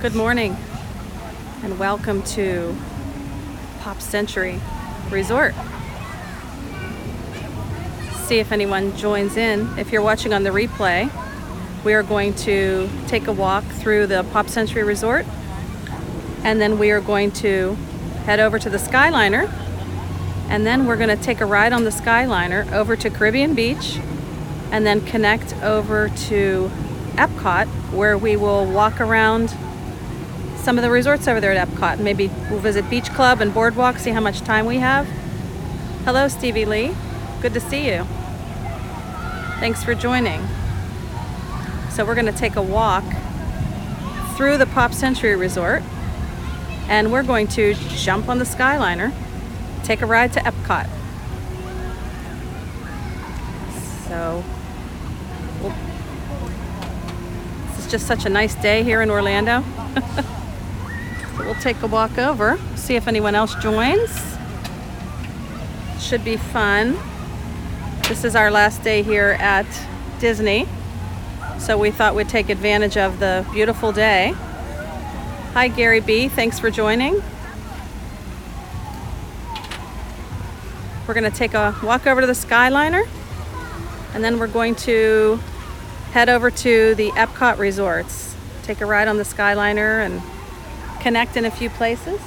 Good morning and welcome to Pop Century Resort. See if anyone joins in. If you're watching on the replay, we are going to take a walk through the Pop Century Resort, and then we are going to head over to the Skyliner, and then we're going to take a ride on the Skyliner over to Caribbean Beach, and then connect over to Epcot, where we will walk around some of the resorts over there at Epcot. Maybe we'll visit Beach Club and Boardwalk, see how much time we have. Hello, Stevie Lee. Good to see you. Thanks for joining. So we're going to take a walk through the Pop Century Resort, and we're going to jump on the Skyliner, take a ride to Epcot. So this is just such a nice day here in Orlando. So we'll take a walk over, see if anyone else joins. Should be fun. This is our last day here at Disney, so we thought we'd take advantage of the beautiful day. Hi Gary B, thanks for joining. We're going to take a walk over to the Skyliner, and then we're going to head over to the Epcot resorts. Take a ride on the Skyliner and connect in a few places.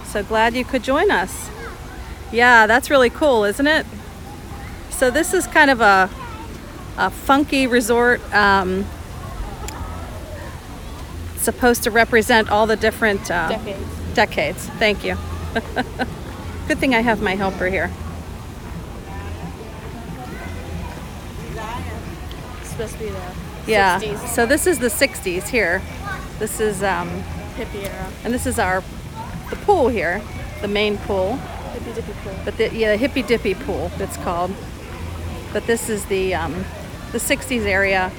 So glad you could join us. Yeah, that's really cool, isn't it? So this is kind of a funky resort, supposed to represent all the different decades. Thank you. Good thing I have my helper here. It's supposed to be the 60s. So this is the 60s here. This is hippie era. and this is the pool here, the main pool. Hippie dippy pool. But the hippy dippy pool, it's called. But this is the 60s area,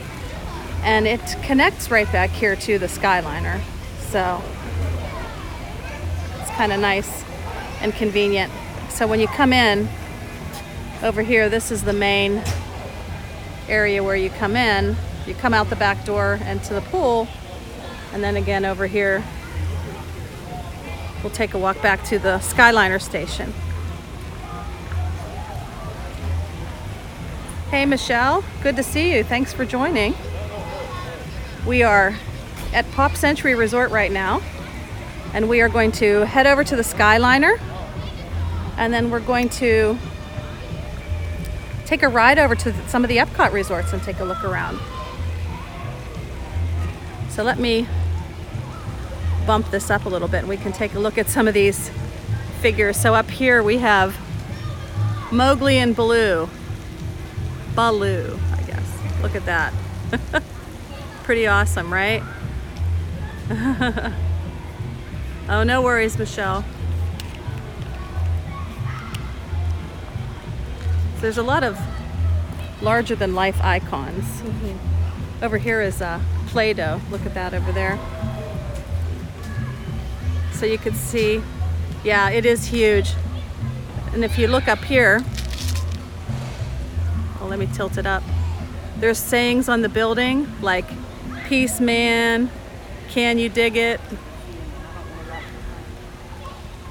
and it connects right back here to the Skyliner. So it's kind of nice and convenient. So when you come in over here, this is the main area where you come in. You come out the back door and to the pool, and then again over here we'll take a walk back to the Skyliner station. Hey Michelle, good to see you. Thanks for joining. We are at Pop Century Resort right now, and we are going to head over to the Skyliner, and then we're going to take a ride over to some of the Epcot resorts and take a look around. So let me bump this up a little bit and we can take a look at some of these figures. So up here we have Mowgli and Baloo, I guess. Look at that. Pretty awesome, right? Oh, no worries, Michelle. So there's a lot of larger than life icons. Mm-hmm. Over here is Play-Doh. Look at that over there. So you can see, yeah, it is huge. And if you look up here, well, let me tilt it up. There's sayings on the building like, "Peace, man, can you dig it?"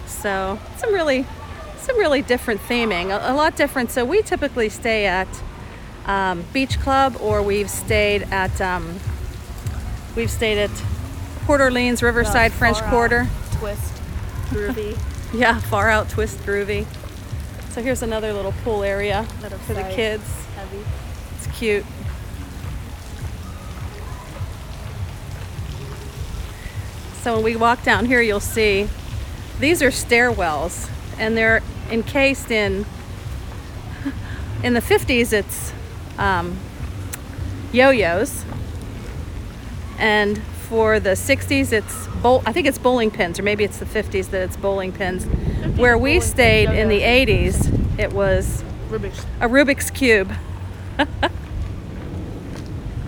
So some really different theming, a lot different. So we typically stay at Beach Club, or we've stayed at Port Orleans, Riverside, French Quarter. Twist, groovy. Yeah, far out, twist, groovy. So here's another little pool area for the kids. Heavy. It's cute. So when we walk down here, you'll see these are stairwells, and they're encased in the 50s, it's yo-yos, and for the 60s it's I think it's bowling pins, or maybe it's the 50s that it's bowling pins. Where we stayed in the 80s, it was a Rubik's Cube.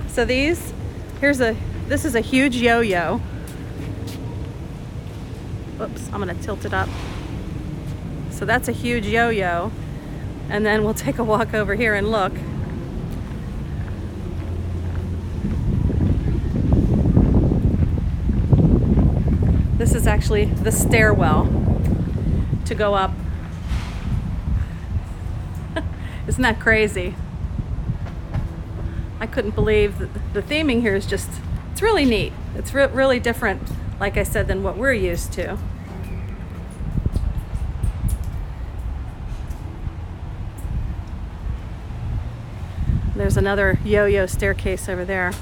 So this is a huge yo-yo. Oops, I'm gonna tilt it up. So that's a huge yo-yo, and then we'll take a walk over here and look. is actually the stairwell to go up. Isn't that crazy? I couldn't believe that the theming here is just, it's really neat. It's really different, like I said, than what we're used to. There's another yo-yo staircase over there.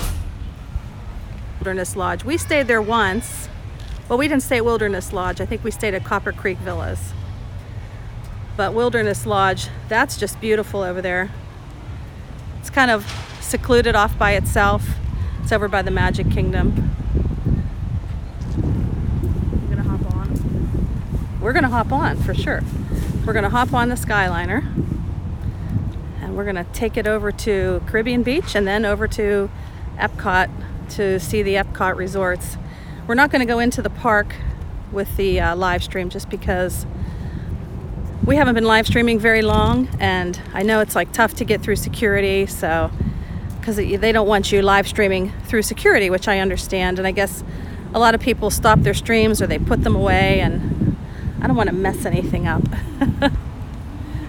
Wilderness Lodge. We stayed there once. Well, we didn't stay at Wilderness Lodge. I think we stayed at Copper Creek Villas. But Wilderness Lodge, that's just beautiful over there. It's kind of secluded off by itself. It's over by the Magic Kingdom. I'm gonna hop on. We're gonna hop on for sure. We're gonna hop on the Skyliner and we're gonna take it over to Caribbean Beach and then over to Epcot to see the Epcot resorts. We're not gonna go into the park with the live stream just because we haven't been live streaming very long, and I know it's like tough to get through security, so because they don't want you live streaming through security, which I understand, and I guess a lot of people stop their streams or they put them away, and I don't want to mess anything up.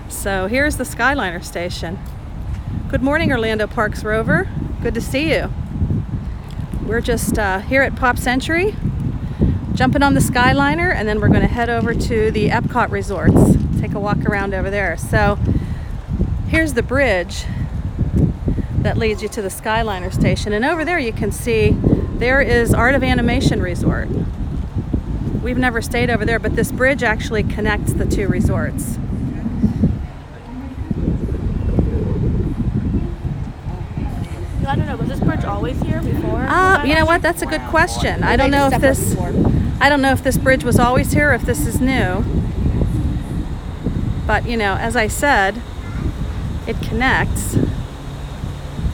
So here's the Skyliner station. Good morning, Orlando Parks Rover. Good to see you. We're just here at Pop Century, jumping on the Skyliner, and then we're going to head over to the Epcot resorts. Take a walk around over there. So here's the bridge that leads you to the Skyliner station, and over there you can see there is Art of Animation Resort. We've never stayed over there, but this bridge actually connects the two resorts. I don't know, was this bridge always here before? You know what? That's a good question. I don't know if this bridge was always here or if this is new. But, you know, as I said, it connects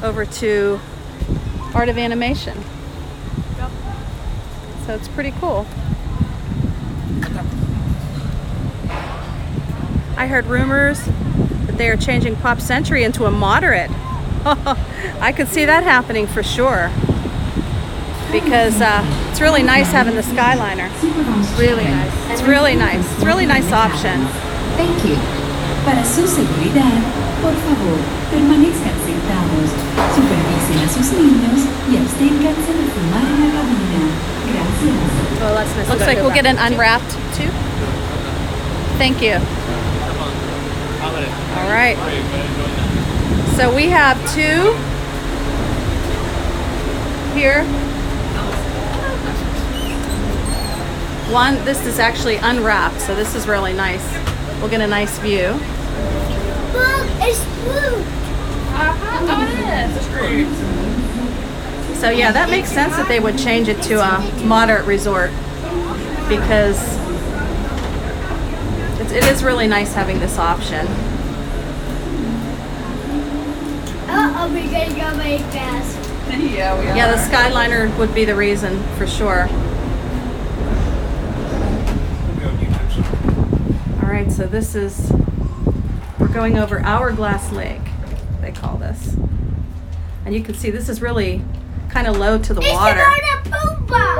over to Art of Animation. Yep. So it's pretty cool. I heard rumors that they are changing Pop Century into a moderate. I could see that happening for sure. Because it's really nice having the Skyliner. Really nice. It's really nice. It's a really nice option. Thank you. Para su seguridad, por favor, permanezcan sentados, supervisen a sus niños y absténganse de fumar en la cabina. Gracias. Well, that's nice. Looks like we'll get an unwrapped too. Thank you. All right. So we have two here. One, this is actually unwrapped, so this is really nice. We'll get a nice view. Look, it's blue. So yeah, that makes sense that they would change it to a moderate resort because it is really nice having this option. Uh-oh, we're gonna go very fast. Yeah, the Skyliner would be the reason for sure. All right, so this is, we're going over Hourglass Lake, they call this. And you can see this is really kind of low to the water. It's the Pumbaa.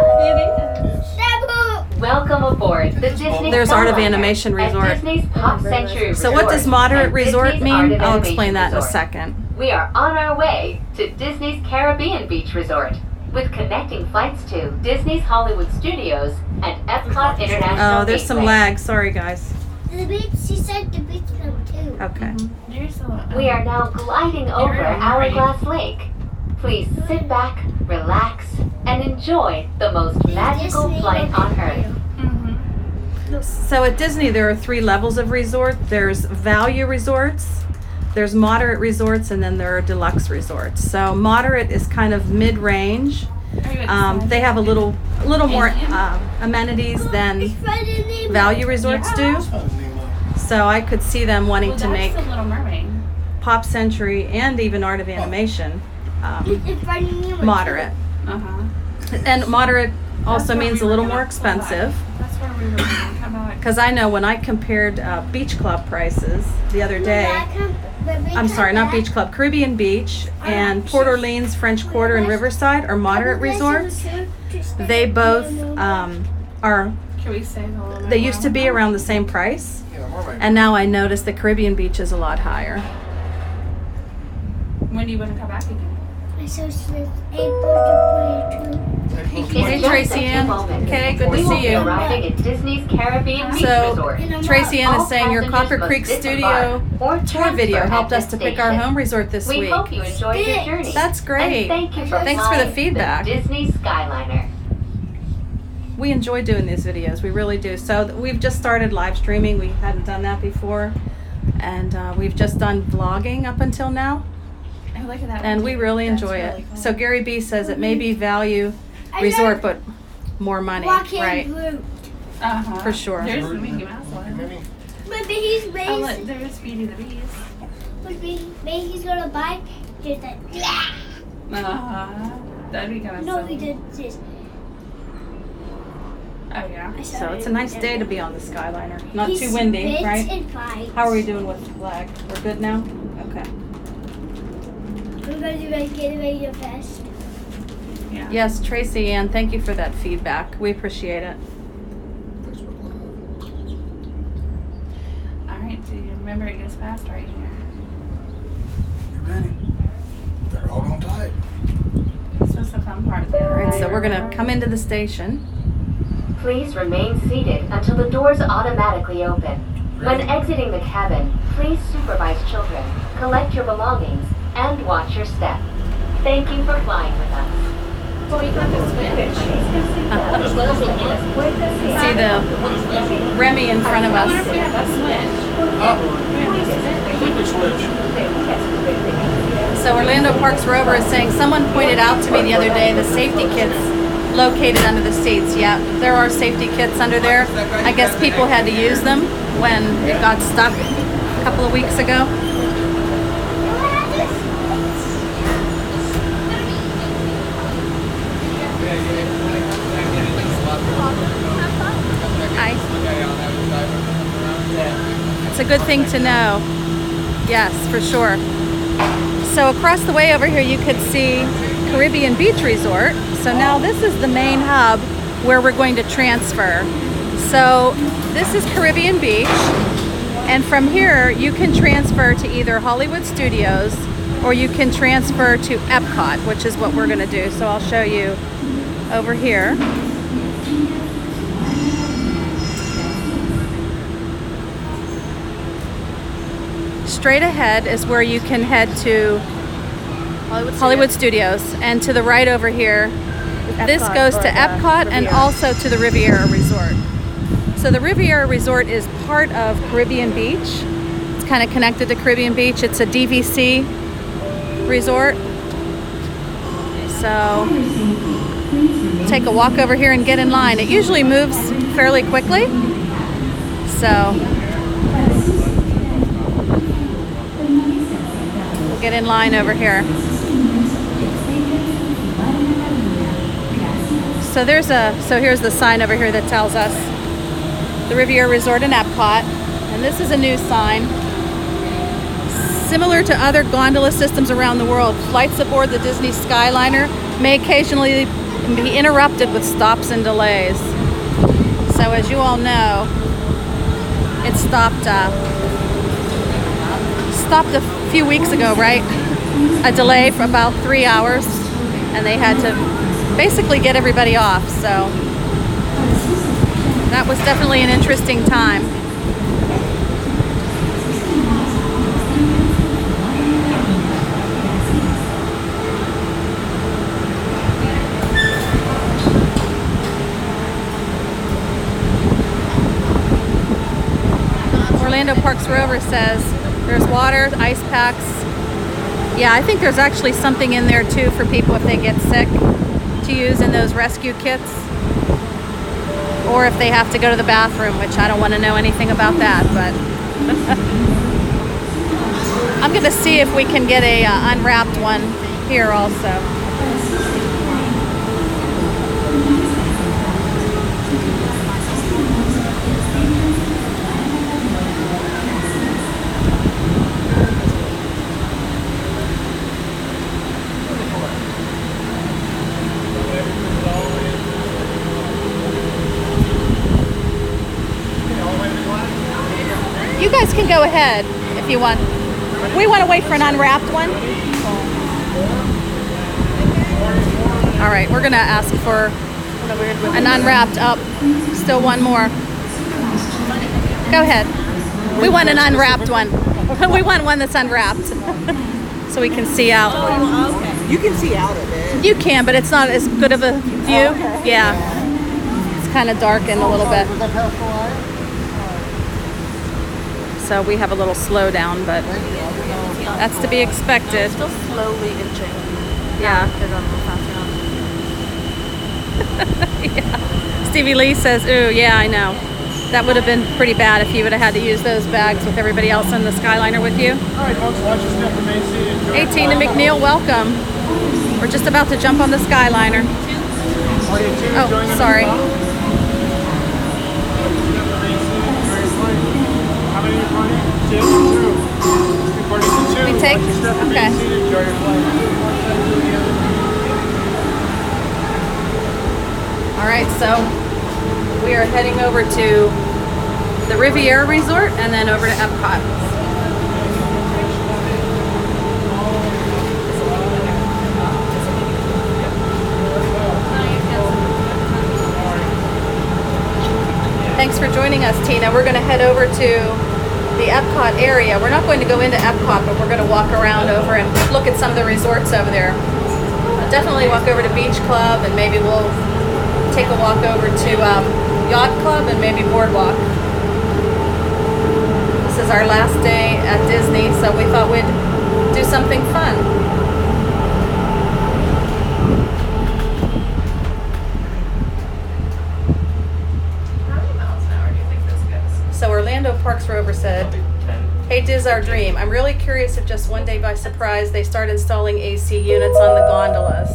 Welcome aboard the Disney. There's Art of Skyliner Animation at Resort. Disney's Pop Century So what does Resort moderate and resort Disney's Art mean? of I'll Animation explain that in a Resort. second. We are on our way to Disney's Caribbean Beach Resort with connecting flights to Disney's Hollywood Studios and Epcot International. Oh, there's some Gateway. lag. Sorry, guys. The beach, she said the beach number 2. Okay. We are now gliding over Hourglass Lake. Please sit back, relax, and enjoy the most magical flight on Earth. So at Disney, there are 3 levels of resort. There's value resorts, there's moderate resorts, and then there are deluxe resorts. So moderate is kind of mid-range. They have a little more amenities than value resorts do. So I could see them wanting to make Pop Century and even Art of Animation moderate. And moderate also means a little more expensive. That's where we were going. Come on. Because I know when I compared Beach Club prices the other day, I'm sorry, not Beach Club, Caribbean Beach and Port Orleans, French Quarter, and Riverside are moderate resorts. They both are Can we save a little bit? They used to be around the same price, and now I notice the Caribbean beach is a lot higher. When do you want to come back again? So it's April 22. Hey, Tracy Ann. Okay, good to We will see be you. arriving at Disney's Caribbean Beach So, Resort. Tracy Ann All is saying your passengers Copper must Creek disembark Studio or tour transfer video at helped us this to pick our station. home resort this We week. hope you enjoyed your journey. That's great. And thank you for Thanks for the flying feedback. the Disney Skyliner. We enjoy doing these videos. We really do. So we've just started live streaming. We hadn't done that before. And we've just done vlogging up until now. Oh, look at that. And we really That's enjoy really it. cool. So Gary B says it may be value resort, but more money, Walking right? Groot. Uh-huh. For sure. There's the Mickey Mouse one. But he's Oh, based. look, there's Beauty and the Beast. But maybe he's gonna buy just that. Uh-huh. That'd be kind of No, he did this. Oh, yeah. I saw So it it's a in nice the day to video. be on the Skyliner. Not He too windy, spits right? and fights. How are we doing with the flag? We're good now? Okay. We're gonna do like get ready to fest. Yeah. Yes, Tracy Ann, thank you for that feedback. We appreciate it. All right, so you remember it gets fast right here. You ready? They're all on tight. This was the fun part. All right, so we're gonna come into the station. Please remain seated until the doors automatically open. When exiting the cabin, please supervise children, collect your belongings, and watch your step. Thank you for flying with us. See the Remy in front of I wonder if us. we have a switch. Quickly switch. So Orlando Parks Rover is saying, someone pointed out to me the other day the safety kits located under the seats. Yeah, there are safety kits under there. I guess people had to use them when it got stuck a couple of weeks ago. Hi. It's a good thing to know. Yes, for sure. So across the way over here you could see Caribbean Beach Resort. So now this is the main hub where we're going to transfer. So this is Caribbean Beach, and from here you can transfer to either Hollywood Studios or you can transfer to Epcot, which is what we're going to do. So I'll show you over here. Straight ahead is where you can head to Hollywood Studios, and to the right over here, this goes to Epcot and also to the Riviera Resort. So the Riviera Resort is part of Caribbean Beach. It's kind of connected to Caribbean Beach. It's a DVC resort. So take a walk over here and get in line. It usually moves fairly quickly. So we'll get in line over here. So here's the sign over here that tells us the Riviera Resort in Epcot, and this is a new sign. Similar to other gondola systems around the world, flights aboard the Disney Skyliner may occasionally be interrupted with stops and delays. So as you all know, it stopped a few weeks ago, right? A delay for about 3 hours, and they had to basically get everybody off. So that was definitely an interesting time. Orlando Parks Rover says there's water, ice packs. Yeah, I think there's actually something in there too for people if they get sick to use in those rescue kits, or if they have to go to the bathroom, which I don't want to know anything about that, but I'm going to see if we can get a unwrapped one here also. guys can go ahead if you want. We want to wait for an unwrapped one. All right, we're gonna ask for an unwrapped. Up, still one more. Go ahead. We want an unwrapped one. We want one that's unwrapped, so we can see out. You can see out of it. You can, but it's not as good of a view. Yeah, it's kind of darkened a little bit. So we have a little slowdown, but that's to be expected. Still slowly inching. Yeah. They're going a little faster now. Yeah. Stevie Lee says, ooh, yeah, I know. That would have been pretty bad if you would have had to use those bags with everybody else in the Skyliner with you. All right, folks, watch your step, remain seated. Enjoy your 18 to flight. McNeil, welcome. We're just about to jump on the Skyliner. 42, Oh, join them as sorry. well. Remain seated, enjoy your flight. How many are you partying? 2? 2 parties and 2. We take? Watch your step, remain Okay. seated, enjoy your flight. All right, so we are heading over to the Riviera Resort and then over to Epcot. Thanks for joining us, Tina. We're going to head over to the Epcot area. We're not going to go into Epcot, but we're going to walk around over and look at some of the resorts over there. Definitely walk over to Beach Club, and maybe we'll take a walk over to Yacht Club and maybe Boardwalk. This is our last day at Disney, so we thought we'd do something fun. So Orlando Parks Rover said, hey, Diz our dream. I'm really curious if just one day by surprise they start installing AC units on the gondolas.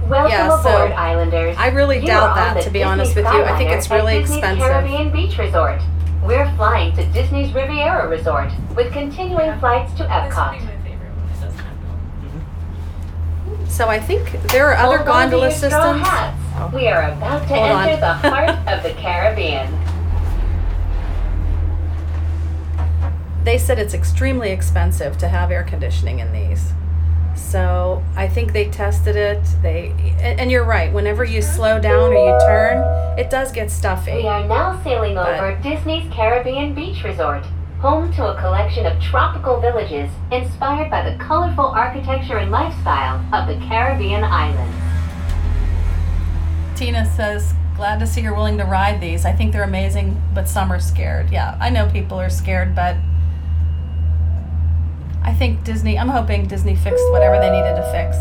Welcome Yeah, so aboard, Islanders. I really You doubt are on that, the to be Disney honest with you. I think Skyliner it's really at Disney's expensive. Caribbean Beach Resort. We're flying to Disney's Riviera Resort with continuing flights to This would be Epcot. my favorite when it doesn't happen. So I think there are other Hold on to gondola your straw systems. hats. We are about to Hold on. enter the heart of the Caribbean. They said it's extremely expensive to have air conditioning in these. So I think they tested it. And you're right. Whenever you slow down or you turn, it does get stuffy. We are now sailing But- over Disney's Caribbean Beach Resort, home to a collection of tropical villages inspired by the colorful architecture and lifestyle of the Caribbean islands. Tina says, glad to see you're willing to ride these. I think they're amazing, but some are scared. Yeah, I know people are scared, but I think I'm hoping Disney fixed whatever they needed to fix.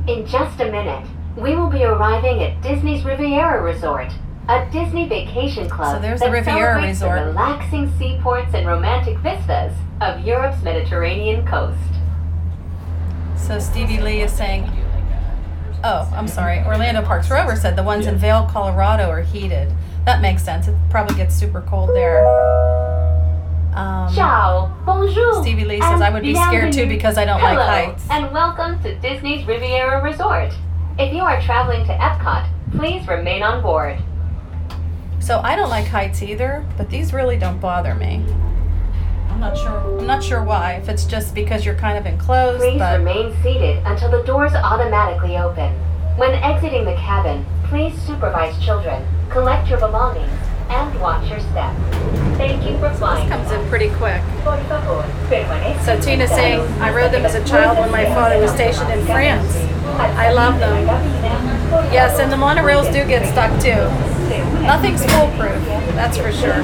In just a minute, we will be arriving at Disney's Riviera Resort, a Disney vacation club So there's that the Riviera celebrates Resort. the relaxing seaports and romantic vistas of Europe's Mediterranean coast. So Stevie Lee is saying, oh, I'm sorry. Orlando Parks Rover said the ones in Vail, Colorado are heated. That makes sense. It probably gets super cold there. Ciao, bonjour. Stevie Lee says, I would be scared too bienvenue. because I don't Hello, like heights. and welcome to Disney's Riviera Resort. If you are traveling to Epcot, please remain on board. So I don't like heights either, but these really don't bother me. I'm not sure why. If it's just because you're kind of enclosed, Please but remain seated until the doors automatically open. When exiting the cabin, please supervise children, collect your belongings, and watch your step. Thank you for flying. this comes in pretty quick. Por favor, permanezca So Tina's saying, I rode them as a child when my father was stationed in France. I love them. Yes, and the monorails do get stuck too. Nothing's foolproof, that's for sure.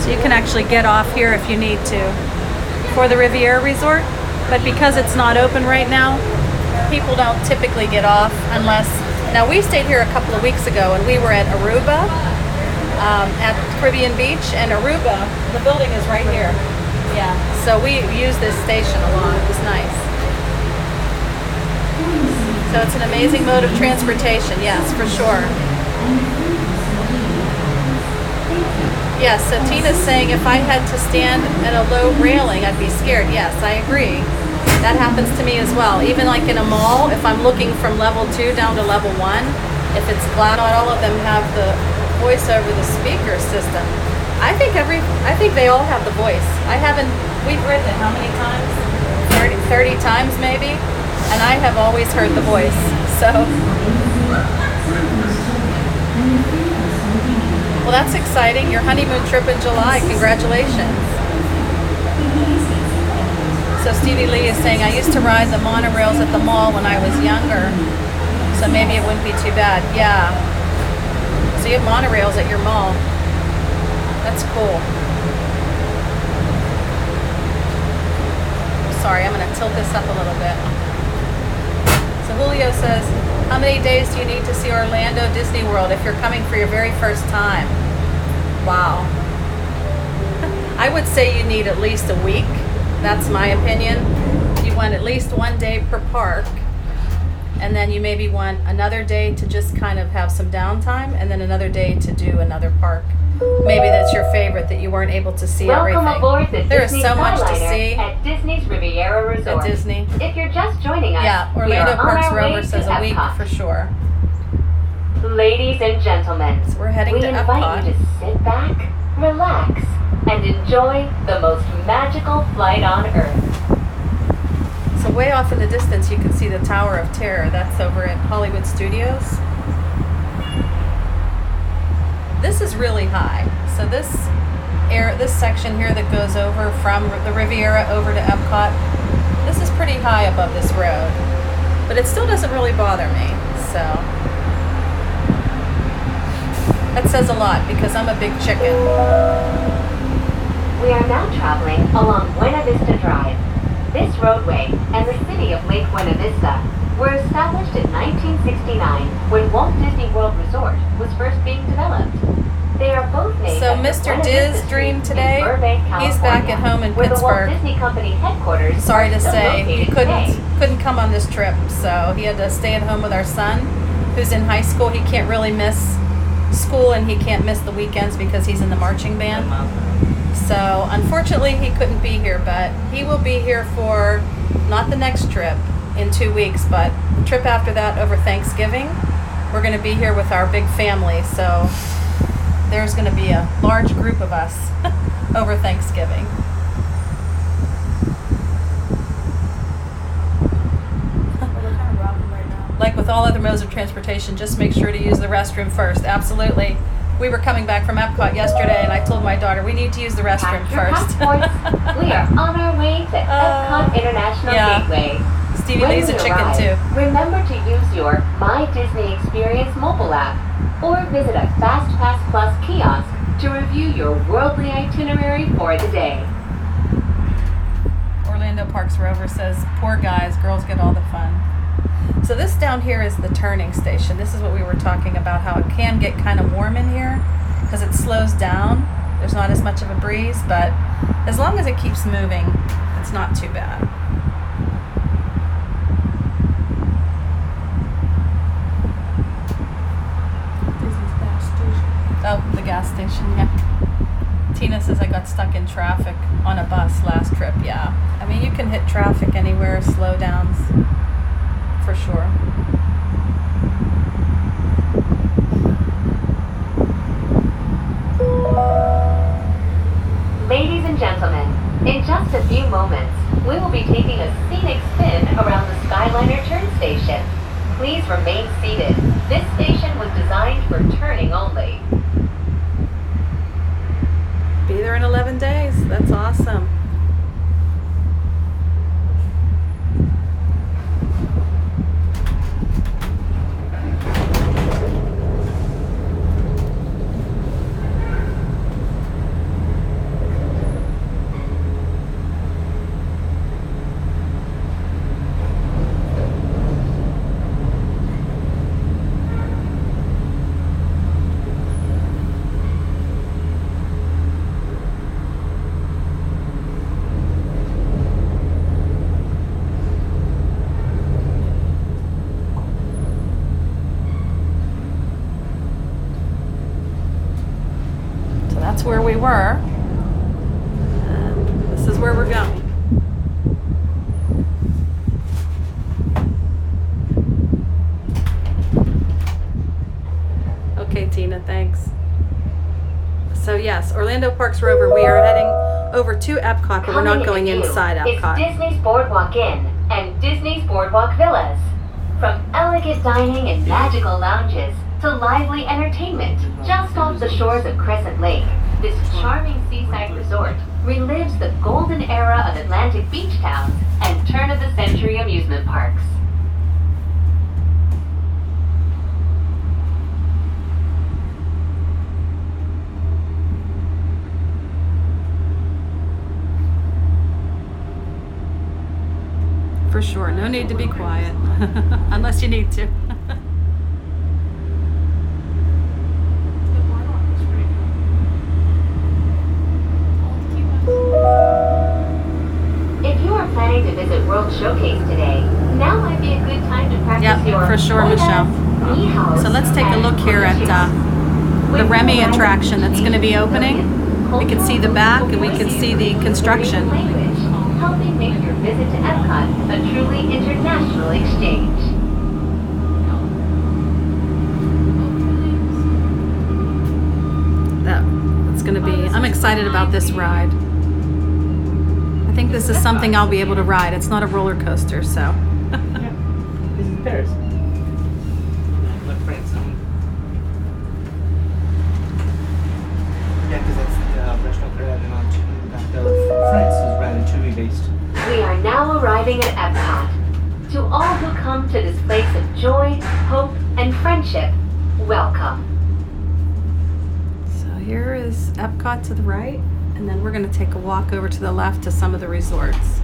So you can actually get off here if you need to for the Riviera Resort, but because it's not open right now, people don't typically get off unless, now we stayed here a couple of weeks ago and we were at Aruba, at Caribbean Beach, and Aruba, the building is right here. Yeah, so we use this station a lot, it was nice. So it's an amazing mode of transportation, yes, for sure. Yes, so Tina's saying if I had to stand at a low railing, I'd be scared. Yes, I agree. That happens to me as well. Even like in a mall, if I'm looking from level 2 down to level 1, if it's glass, not all of them have the voice over the speaker system. I think they all have the voice. We've written it how many times? 30 times maybe, and I have always heard the voice. So, well, that's exciting. Your honeymoon trip in July. Congratulations. So Stevie Lee is saying, I used to ride the monorails at the mall when I was younger, so maybe it wouldn't be too bad. Yeah. So you have monorails at your mall. That's cool. Sorry, I'm going to tilt this up a little bit. So Julio says, how many days do you need to see Orlando Disney World if you're coming for your very first time? Wow. I would say you need at least a week. That's my opinion. You want at least 1 day per park, and then you maybe want another day to just kind of have some downtime, and then another day to do another park. Maybe that's your favorite that you weren't able to see Welcome everything. aboard the There is Disney so much to Skyliner see at Disney's Riviera Resort. at Disney. If you're just joining us, Yeah, we Orlando are on Parks our way Rover to says a week Epcot. for sure. Ladies and gentlemen, So we're heading we to invite you Epcot. to sit back, relax, and enjoy the most magical flight on Earth. So way off in the distance, you can see the Tower of Terror. That's over at Hollywood Studios. This is really high. So this section here that goes over from the Riviera over to Epcot, this is pretty high above this road. But it still doesn't really bother me. So that says a lot because I'm a big chicken. We are now traveling along Buena Vista Drive. This roadway and the city of Lake Buena Vista were established in 1969 when Walt Disney World Resort was first being developed. They are both named So after Mr. Buena Diz Vista Dream Street today, in Burbank, he's back California, at home in where the Walt Pittsburgh. Disney Company headquarters Sorry are to still say, he located today. couldn't come on this trip, so he had to stay at home with our son, who's in high school. He can't really miss school, and he can't miss the weekends because he's in the marching band. So unfortunately, he couldn't be here, but he will be here for not the next trip in 2 weeks, but the trip after that over Thanksgiving. We're going to be here with our big family, so there's going to be a large group of us over Thanksgiving. We're kind of rocking right now. Like with all other modes of transportation, just make sure to use the restroom first. Absolutely. We were coming back from Epcot yesterday, and I told my daughter, we need to use the restroom Pack your first. passports. We are on our way to Epcot International yeah. Gateway. Stevie When Lee's a we chicken arrive, too. Remember to use your My Disney Experience mobile app or visit a FastPass Plus kiosk to review your worldly itinerary for the day. Orlando Parks Rover says, poor guys, girls get all the fun. So this down here is the turning station. This is what we were talking about, how it can get kind of warm in here because it slows down. There's not as much of a breeze, but as long as it keeps moving, it's not too bad. Disney's gas station. Oh, the gas station, yeah. Tina says I got stuck in traffic on a bus last trip. Yeah. I mean, you can hit traffic anywhere, slowdowns, for sure. Ladies and gentlemen, in just a few moments, we will be taking a scenic spin around the Skyliner turn station. Please remain seated. This station was designed for turning only. Be there in 11 days. That's awesome. So that's where we were. And this is where we're going. So yes, Orlando Parks Rover, we are heading over to Epcot, but we're not going inside Epcot. It's Disney's Boardwalk Inn and Disney's Boardwalk Villas. From elegant dining and magical lounges to lively entertainment just off the shores of Crescent Lake, this charming seaside resort relives the golden era of Atlantic beach towns and turn-of-the-century amusement parks. For sure, no need to be quiet, unless you need to. If you are planning to visit World Showcase today, now might be a good time to practice Yep, your for sure, Michelle. Ni hao So let's take a look here at the Remy attraction that's going to be opening. We can see the back and we can see the construction. Language, helping make your visit to Epcot a truly international exchange. That's going to be, I'm excited about this ride. I think this is something I'll be able to ride. It's not a roller coaster, so. This is Paris. Like France. Yeah, because that's the restaurant they're adding on to that France is Ratatouille based. We are now arriving at Epcot. To all who come to this place of joy, hope, and friendship, welcome. So here is Epcot to the right, and then we're going to take a walk over to the left to some of the resorts.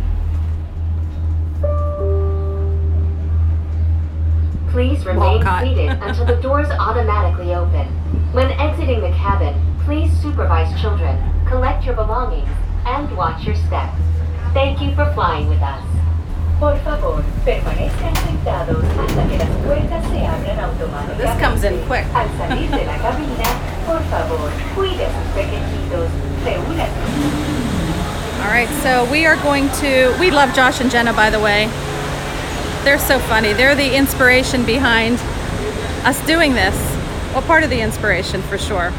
Please remain Walcott. seated until the doors automatically open. When exiting the cabin, please supervise children, collect your belongings, and watch your step. Thank you for flying with us. Por favor, permanezcan sentados hasta que las puertas se abran automáticamente. This comes in quick. Al salir de la cabina, por favor, cuide a sus pequeñitos. All right, so we are going to, we love Josh and Jenna, by the way. They're so funny. They're the inspiration behind us doing this. Well, part of the inspiration for sure.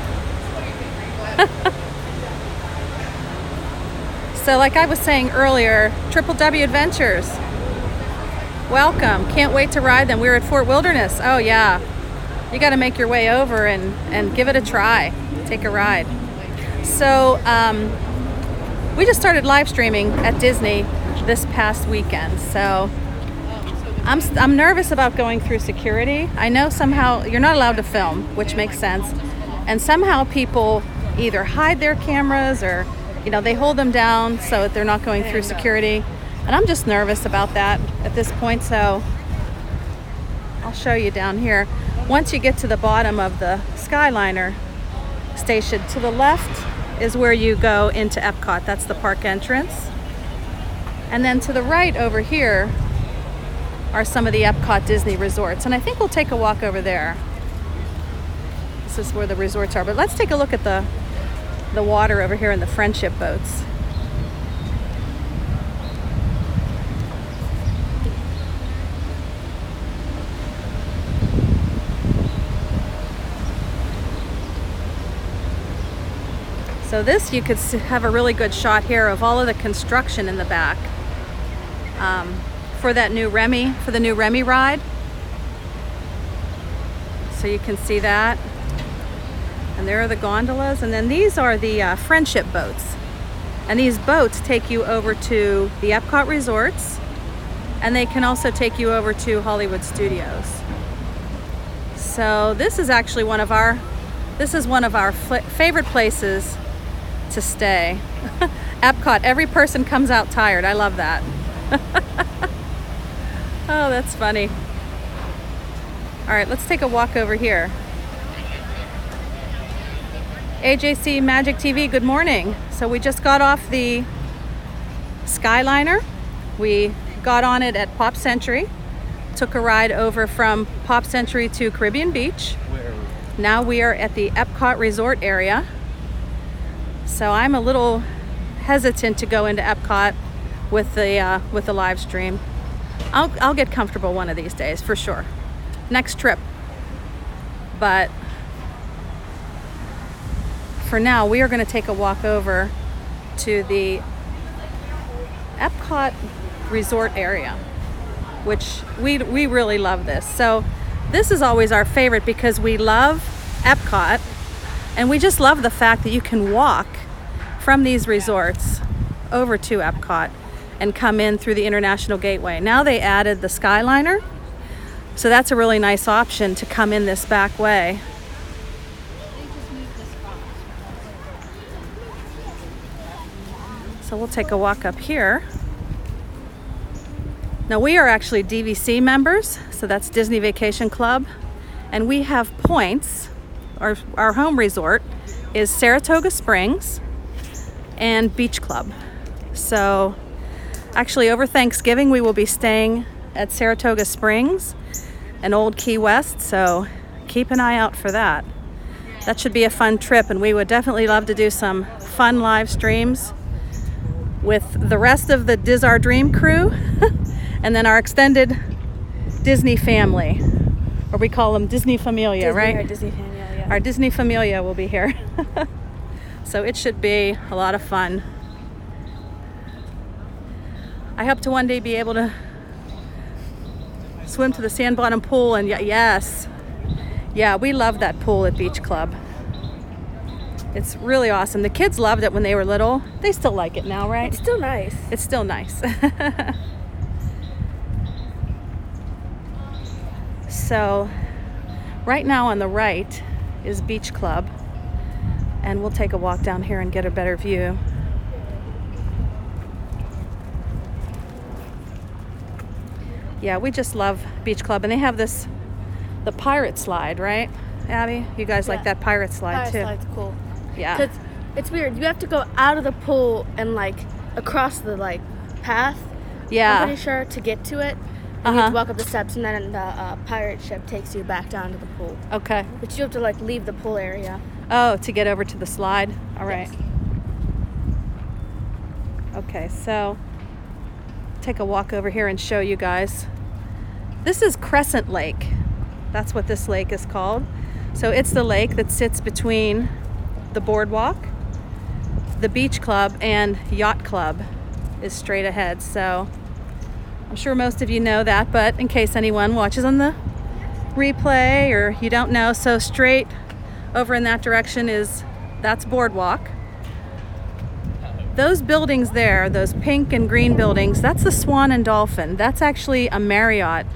So like I was saying earlier, Triple W Adventures. Welcome. Can't wait to ride them. We're at Fort Wilderness. Oh yeah. You got to make your way over and give it a try. Take a ride. So we just started live streaming at Disney this past weekend. So I'm nervous about going through security. I know somehow you're not allowed to film, which makes sense. And somehow people either hide their cameras or, you know, they hold them down so that they're not going through security. And I'm just nervous about that at this point. So I'll show you down here. Once you get to the bottom of the Skyliner station, to the left is where you go into Epcot. That's the park entrance. And then to the right over here are some of the Epcot Disney resorts. And I think we'll take a walk over there. This is where the resorts are. But let's take a look at the water over here in the friendship boats. So this, you could have a really good shot here of all of the construction in the back for that new Remy, for the new Remy ride. So you can see that. And there are the gondolas. And then these are the friendship boats. And these boats take you over to the Epcot resorts. And they can also take you over to Hollywood Studios. So this is actually one of our favorite places to stay. Epcot, every person comes out tired. I love that. Oh, that's funny. All right, let's take a walk over here. AJC Magic TV, good morning. So we just got off the Skyliner. We got on it at Pop Century, took a ride over from Pop Century to Caribbean Beach. Now we are at the Epcot resort area. So I'm a little hesitant to go into Epcot with the live stream. I'll get comfortable one of these days for sure. Next trip. But for now, we are going to take a walk over to the Epcot resort area, which we really love this. So this is always our favorite because we love Epcot, and we just love the fact that you can walk from these resorts over to Epcot and come in through the International Gateway. Now they added the Skyliner, so that's a really nice option to come in this back way. So we'll take a walk up here. Now we are actually DVC members, so that's Disney Vacation Club, and we have points. Our home resort is Saratoga Springs and Beach Club. So actually over Thanksgiving we will be staying at Saratoga Springs and Old Key West, so keep an eye out for that. That should be a fun trip, and we would definitely love to do some fun live streams with the rest of the Diz Our Dream crew and then our extended Disney family, or we call them Disney Familia, Disney, right? Our Disney Familia, yeah. Our Disney Familia will be here. So it should be a lot of fun. I hope to one day be able to swim to the sand bottom pool, and yes, yeah, we love that pool at Beach Club. It's really awesome. The kids loved it when they were little. They still like it now, right? It's still nice. It's still nice. So right now on the right is Beach Club, and we'll take a walk down here and get a better view. Yeah, we just love Beach Club, and they have the pirate slide, right, Abby? You guys like that pirate slide too? Pirate slide's cool. Yeah. Because it's weird. You have to go out of the pool and like across the like path. Yeah. I'm pretty sure to get to it. And you have to walk up the steps, and then the pirate ship takes you back down to the pool. Okay. But you have to like leave the pool area. Oh, to get over to the slide. All right. Yes. Okay, so take a walk over here and show you guys. This is Crescent Lake. That's what this lake is called. So it's the lake that sits between the boardwalk, the Beach Club, and Yacht Club is straight ahead. So I'm sure most of you know that, but in case anyone watches on the replay or you don't know, so straight over in that direction that's boardwalk. Those buildings there, those pink and green buildings, that's the Swan and Dolphin. That's actually a Marriott.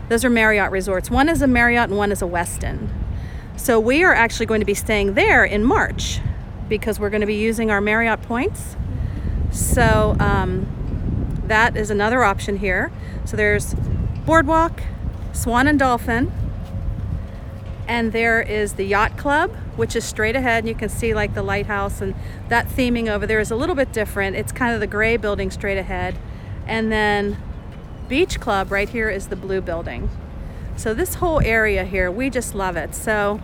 Those are Marriott resorts. One is a Marriott and one is a Westin. So we are actually going to be staying there in March because we're going to be using our Marriott points. So that is another option here. So there's Boardwalk, Swan and Dolphin, and there is the Yacht Club, which is straight ahead. You can see like the lighthouse, and that theming over there is a little bit different. It's kind of the gray building straight ahead. And then Beach Club right here is the blue building. So this whole area here, we just love it. So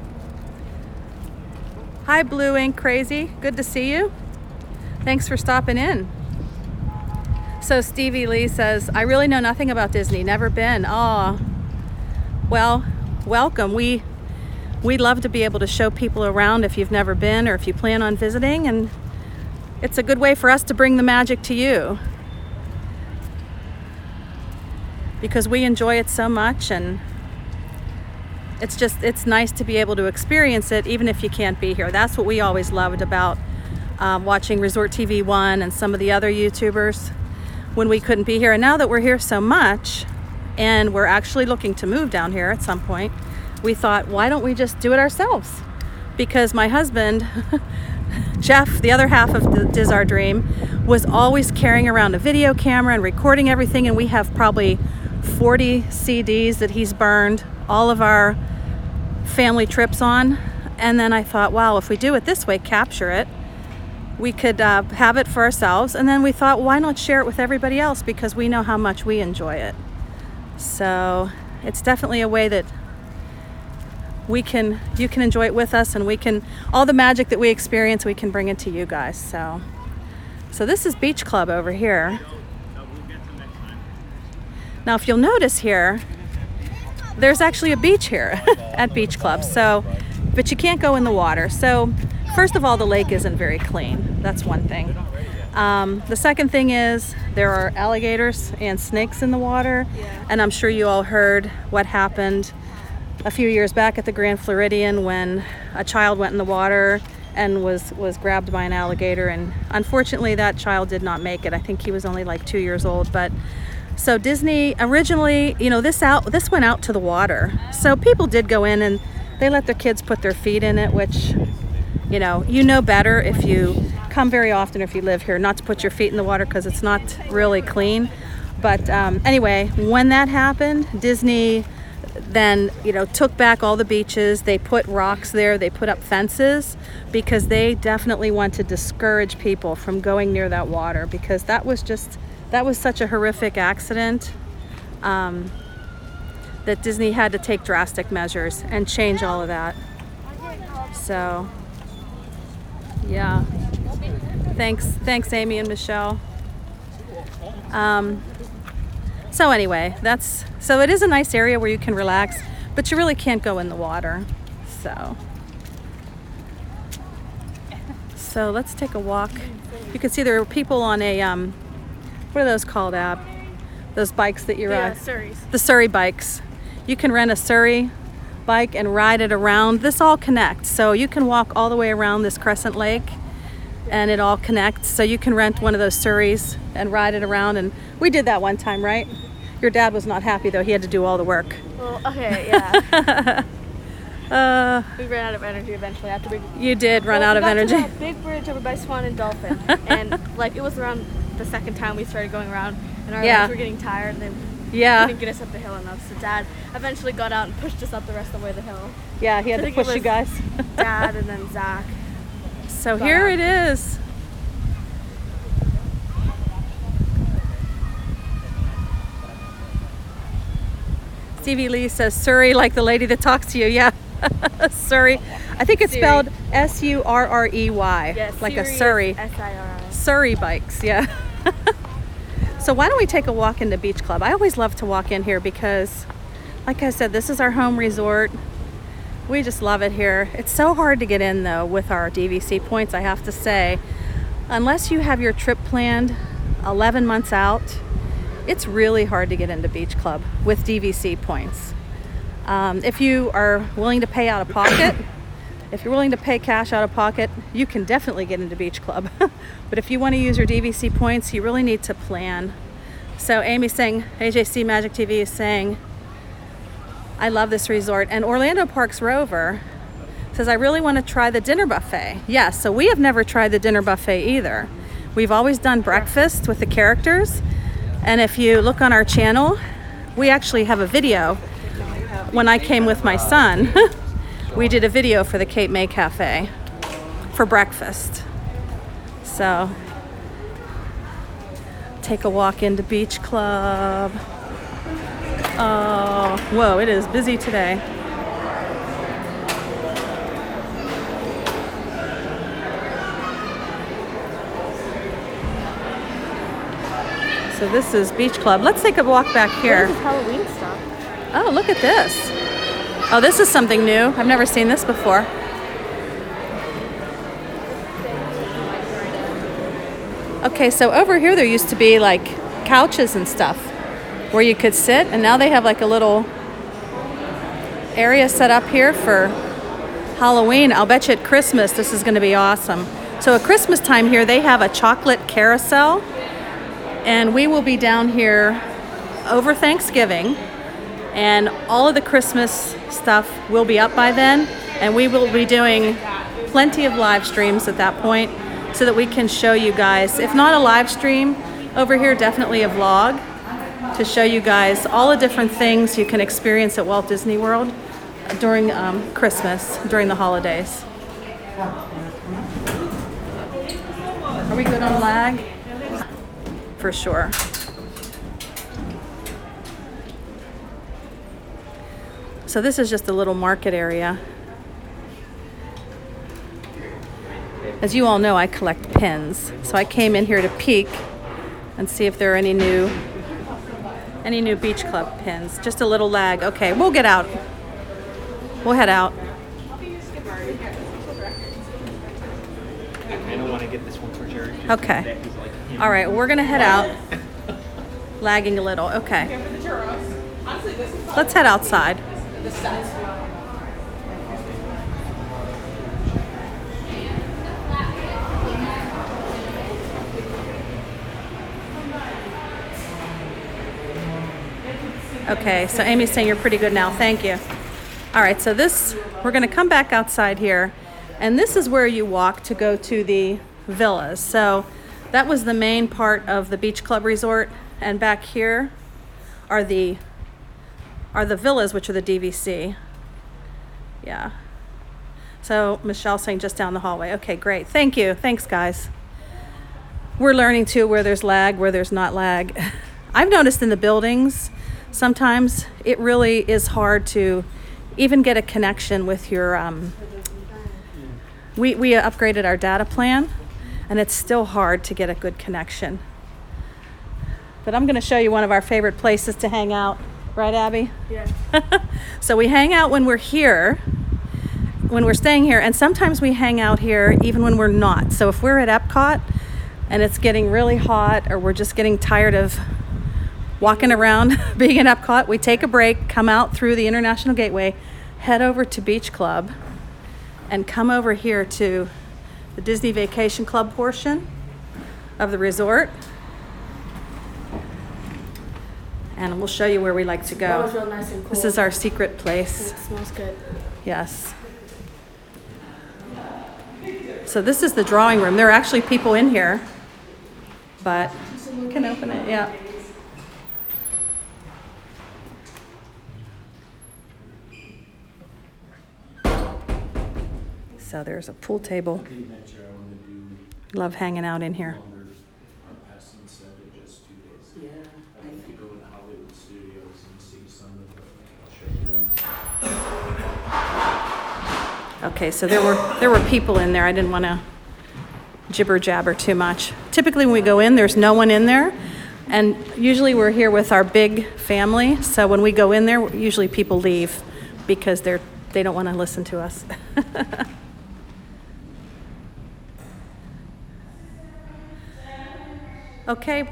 hi Blue Ink Crazy, good to see you. Thanks for stopping in. So Stevie Lee says, I really know nothing about Disney, never been. Aw, well, welcome. We love to be able to show people around if you've never been or if you plan on visiting, and it's a good way for us to bring the magic to you because we enjoy it so much, and it's nice to be able to experience it even if you can't be here. That's what we always loved about watching Resort TV 1 and some of the other YouTubers when we couldn't be here. And now that we're here so much and we're actually looking to move down here at some point, we thought, why don't we just do it ourselves? Because my husband, Jeff, the other half of the Diz Our Dream, was always carrying around a video camera and recording everything, and we have probably 40 CDs that he's burned all of our family trips on. And then I thought, wow, if we do it this way, capture it, we could have it for ourselves. And then we thought, why not share it with everybody else, because we know how much we enjoy it. So it's definitely a way that you can enjoy it with us, and we can, all the magic that we experience, we can bring it to you guys. So this is Beach Club over here. Now if you'll notice here, there's actually a beach here at Beach Club, so but you can't go in the water. So first of all, the lake isn't very clean. That's one thing. The second thing is there are alligators and snakes in the water. And I'm sure you all heard what happened a few years back at the Grand Floridian when a child went in the water and was grabbed by an alligator, and unfortunately that child did not make it. I think he was only like 2 years old. But so Disney originally, you know, this went out to the water, so people did go in and they let their kids put their feet in it, which, you know better if you come very often, if you live here, not to put your feet in the water because it's not really clean. But anyway, when that happened, Disney then, you know, took back all the beaches. They put rocks there, they put up fences, because they definitely want to discourage people from going near that water, because that was such a horrific accident that Disney had to take drastic measures and change all of that. So yeah, thanks Amy and Michelle. So anyway, so it is a nice area where you can relax, but you really can't go in the water. So let's take a walk. You can see there are people on a what are those called, Ab? Those bikes that you're on? Surreys. The Surrey bikes. You can rent a Surrey bike and ride it around. This all connects, so you can walk all the way around this Crescent Lake, and it all connects. So you can rent one of those Surreys and ride it around. And we did that one time, right? Your dad was not happy though. He had to do all the work. Well, okay, yeah. We ran out of energy eventually after we. You did run out of energy. We got to that big bridge over by Swan and Dolphin, and like it was around the second time we started going around, and our legs were getting tired, and then couldn't get us up the hill enough. So Dad eventually got out and pushed us up the rest of the way the hill. Yeah, he had to push you guys. Dad and then Zach. So here it is. Stevie Lee says Surrey, like the lady that talks to you. Yeah, Surrey. I think it's spelled S-U-R-R-E-Y, yes, like a Surrey. S-I-R-I. Surrey bikes, yeah. So why don't we take a walk into Beach Club? I always love to walk in here because, like I said, this is our home resort. We just love it here. It's so hard to get in though with our DVC points, I have to say. Unless you have your trip planned 11 months out, it's really hard to get into Beach Club with DVC points. If you are willing to pay out of pocket, if you're willing to pay cash out of pocket, you can definitely get into Beach Club. But if you want to use your DVC points, you really need to plan. So Amy's saying, AJC Magic TV is saying, I love this resort. And Orlando Parks Rover says, I really want to try the dinner buffet. Yes, so we have never tried the dinner buffet either. We've always done breakfast with the characters. And if you look on our channel, we actually have a video. When I came with my son, we did a video for the Cape May Cafe for breakfast. So take a walk into Beach Club. Oh, whoa, it is busy today. So this is Beach Club. Let's take a walk back here. This is Halloween stuff. Oh, look at this. Oh, this is something new. I've never seen this before. Okay, so over here there used to be like couches and stuff where you could sit, and now they have like a little area set up here for Halloween. I'll bet you at Christmas this is going to be awesome. So at Christmas time here they have a chocolate carousel, and we will be down here over Thanksgiving, and all of the Christmas stuff will be up by then, and we will be doing plenty of live streams at that point so that we can show you guys, if not a live stream over here, definitely a vlog to show you guys all the different things you can experience at Walt Disney World during Christmas, during the holidays. Are we good on lag? For sure. So this is just a little market area. As you all know, I collect pins. So I came in here to peek and see if there are any new Beach Club pins. Just a little lag. Okay, we'll get out. We'll head out. we want to get this one for Jared. Okay. All right, we're gonna head out. Lagging a little. Okay. Let's head outside. Okay, so Amy's saying you're pretty good now. Thank you. All right, so we're going to come back outside here, and this is where you walk to go to the villas. So that was the main part of the beach club resort, and back here are the villas, which are the DVC. Yeah. So Michelle's saying just down the hallway. Okay, great. Thank you. Thanks, guys. We're learning too where there's lag, where there's not lag. I've noticed in the buildings, sometimes it really is hard to even get a connection with your, we upgraded our data plan, and it's still hard to get a good connection. But I'm gonna show you one of our favorite places to hang out. Right, Abby? Yeah. So we hang out when we're here, when we're staying here, and sometimes we hang out here even when we're not. So if we're at Epcot and it's getting really hot, or we're just getting tired of walking around being in Epcot, we take a break, come out through the International Gateway, head over to Beach Club, and come over here to the Disney Vacation Club portion of the resort. And we'll show you where we like to go. That was real nice and cool. This is our secret place. It smells good. Yes. So this is the drawing room. There are actually people in here, but you can open it, yeah. So there's a pool table. Love hanging out in here. Okay, so there were people in there. I didn't want to jibber jabber too much. Typically when we go in, there's no one in there, and usually we're here with our big family. So when we go in there, usually people leave because they don't want to listen to us. Okay,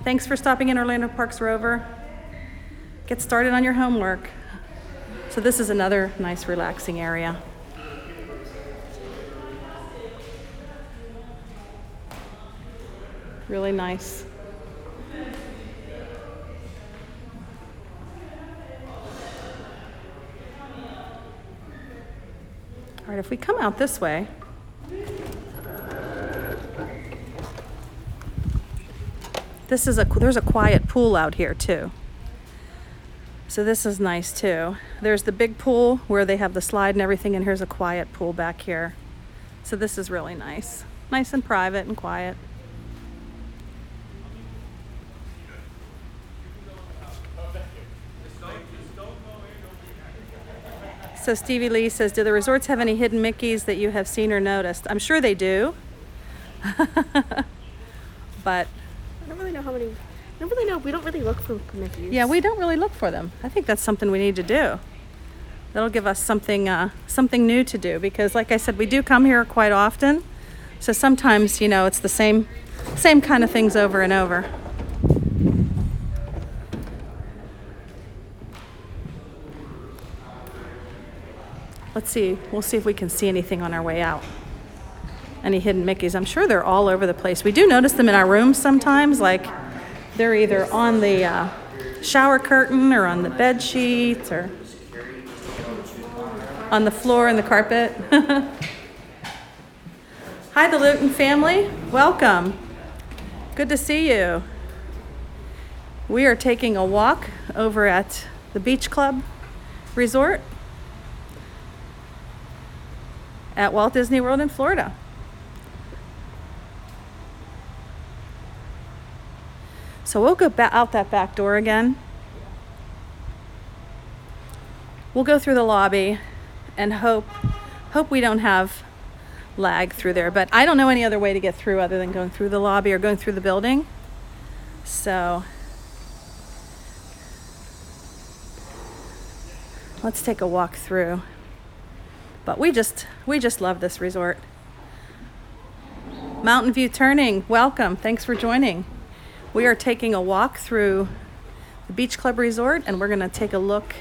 thanks for stopping in Orlando Parks Rover. Get started on your homework. So this is another nice relaxing area. Really nice. All right, if we come out this way, there's a quiet pool out here too. So this is nice too. There's the big pool where they have the slide and everything, and here's a quiet pool back here. So this is really nice. Nice and private and quiet. So Stevie Lee says, do the resorts have any hidden Mickeys that you have seen or noticed? I'm sure they do. But I don't really know how many. I don't really know. We don't really look for Mickeys. yeah, we don't really look for them. I think that's something we need to do. That'll give us something new to do, because like I said, we do come here quite often. So sometimes, you know, it's the same kind of things over and over. Let's see. We'll see if we can see anything on our way out. Any hidden Mickeys. I'm sure they're all over the place. We do notice them in our rooms sometimes, like they're either on the shower curtain or on the bed sheets or on the floor and the carpet. Hi, the Luton family. Welcome. Good to see you. We are taking a walk over at the Beach Club Resort at Walt Disney World in Florida. So we'll go out that back door again. We'll go through the lobby and hope we don't have lag through there. But I don't know any other way to get through other than going through the lobby or going through the building. So let's take a walk through. But we just love this resort. Mountain View Turning, welcome. Thanks for joining. We are taking a walk through the Beach Club Resort, and we're going to take a look,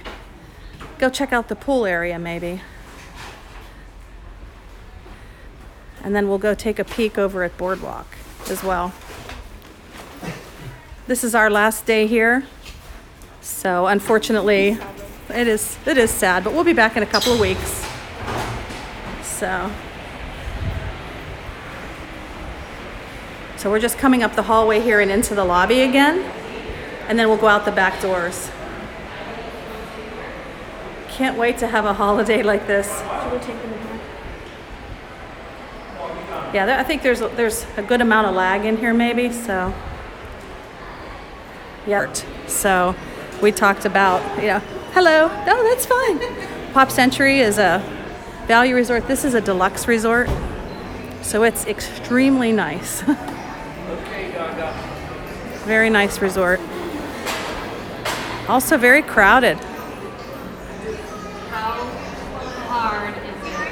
go check out the pool area maybe. And then we'll go take a peek over at Boardwalk as well. This is our last day here. So unfortunately, it is sad, but we'll be back in a couple of weeks. So we're just coming up the hallway here and into the lobby again, and then we'll go out the back doors. Can't wait to have a holiday like this. Yeah, I think there's a good amount of lag in here maybe, so. Yeah. So we talked about, hello. No, that's fine. Pop Century is a value resort. This is a deluxe resort, so it's extremely nice. Very nice resort. Also very crowded. How hard is it?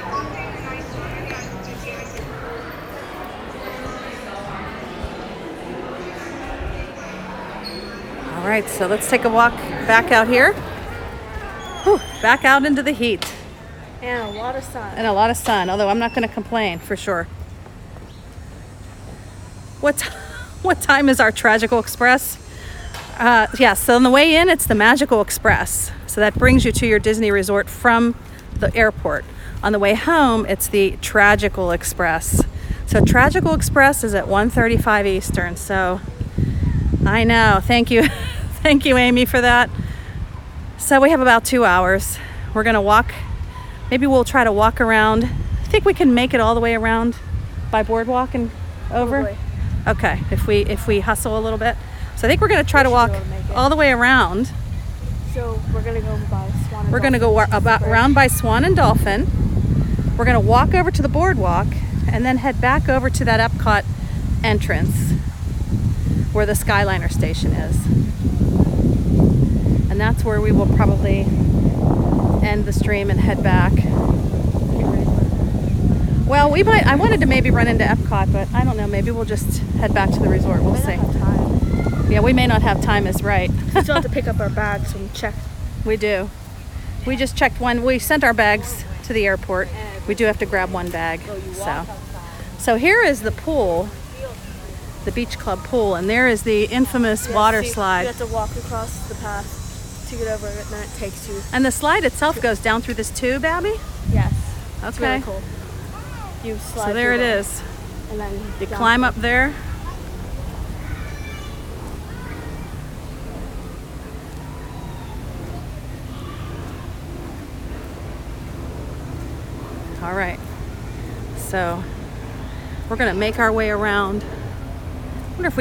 All right, so let's take a walk back out here. Whew, back out into the heat. And a lot of sun. And a lot of sun, although I'm not going to complain for sure. What time is our Tragical Express? So on the way in, it's the Magical Express. So that brings you to your Disney resort from the airport. On the way home, it's the Tragical Express. So Tragical Express is at 1:35 Eastern. So I know, thank you. Thank you, Amy, for that. So we have about 2 hours. We're gonna walk, maybe we'll try to walk around. I think we can make it all the way around by Boardwalk and over. Probably. Okay, if we hustle a little bit. So I think we're gonna try to walk all the way around. So we're gonna go by Swan and We're gonna Dolphin go first. around by Swan and Dolphin. We're gonna walk over to the Boardwalk and then head back over to that Epcot entrance where the Skyliner station is. And that's where we will probably end the stream and head back. Well, I wanted to maybe run into Epcot, but I don't know, maybe we'll just head back to the resort. We'll see. Yeah, we may not have time, is right. We still have to pick up our bags from check. We do. We just checked one. We sent our bags to the airport. We do have to grab one bag. So here is the pool, the Beach Club pool, and there is the infamous water slide. You have to walk across the path to get over it, and then it takes you. And the slide itself goes down through this tube, Abby? Yes. Okay. It's really cool. You slide So there it through is. And then You climb up there. All right. So we're gonna make our way around. I wonder if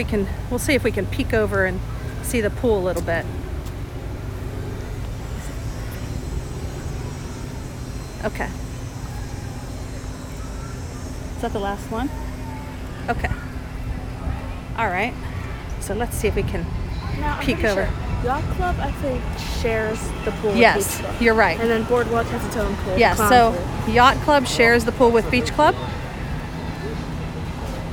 we'll see if we can peek over and see the pool a little bit. Okay. Is that the last one? Okay. All right. So let's see if we can peek over. Sure. Yacht Club, I think, shares the pool with Yes, Beach Club. you're right. And then Boardwalk has its own pool. Yes, Clown so pool. Yacht Club shares the pool with Beach Club.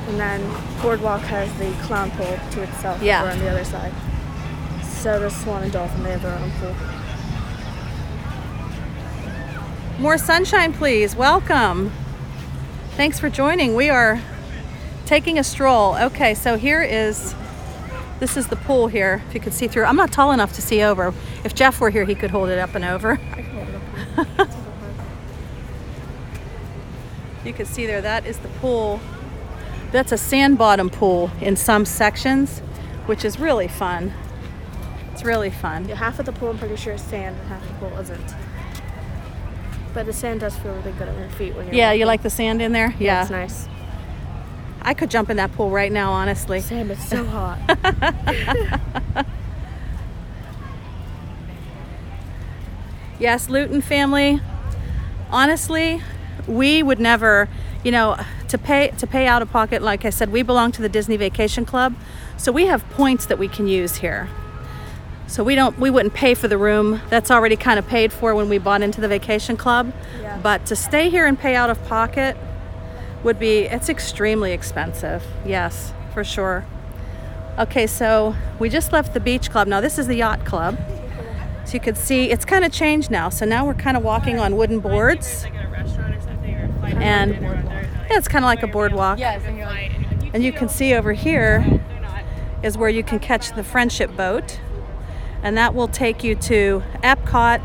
And then Boardwalk has the clown pool to itself Yeah. over on the other side. So does Swan and Dolphin, they have their own pool. More sunshine, please. Welcome. Thanks for joining. We are taking a stroll. Okay, so this is the pool here, if you could see through. I'm not tall enough to see over. If Jeff were here, he could hold it up and over. You can see there, that is the pool. That's a sand bottom pool in some sections, which is really fun. It's really fun. Yeah, half of the pool I'm pretty sure is sand and half the pool isn't. But the sand does feel really good on your feet when you're Yeah, walking. you like the sand in there? Yeah. It's nice. I could jump in that pool right now, honestly. Sand is so hot. Yes, Luton family. Honestly, we would never, to pay out of pocket. Like I said, we belong to the Disney Vacation Club, so we have points that we can use here. So we wouldn't pay for the room. That's already kind of paid for when we bought into the Vacation Club. Yeah. But to stay here and pay out of pocket, would be, it's extremely expensive. Yes, for sure. Okay, so we just left the beach club. Now this is the yacht club. So you can see it's kind of changed now. So now we're kind of walking on wooden boards. And yeah, it's kind of like a boardwalk. And you can see over here is where you can catch the Friendship boat. And that will take you to Epcot,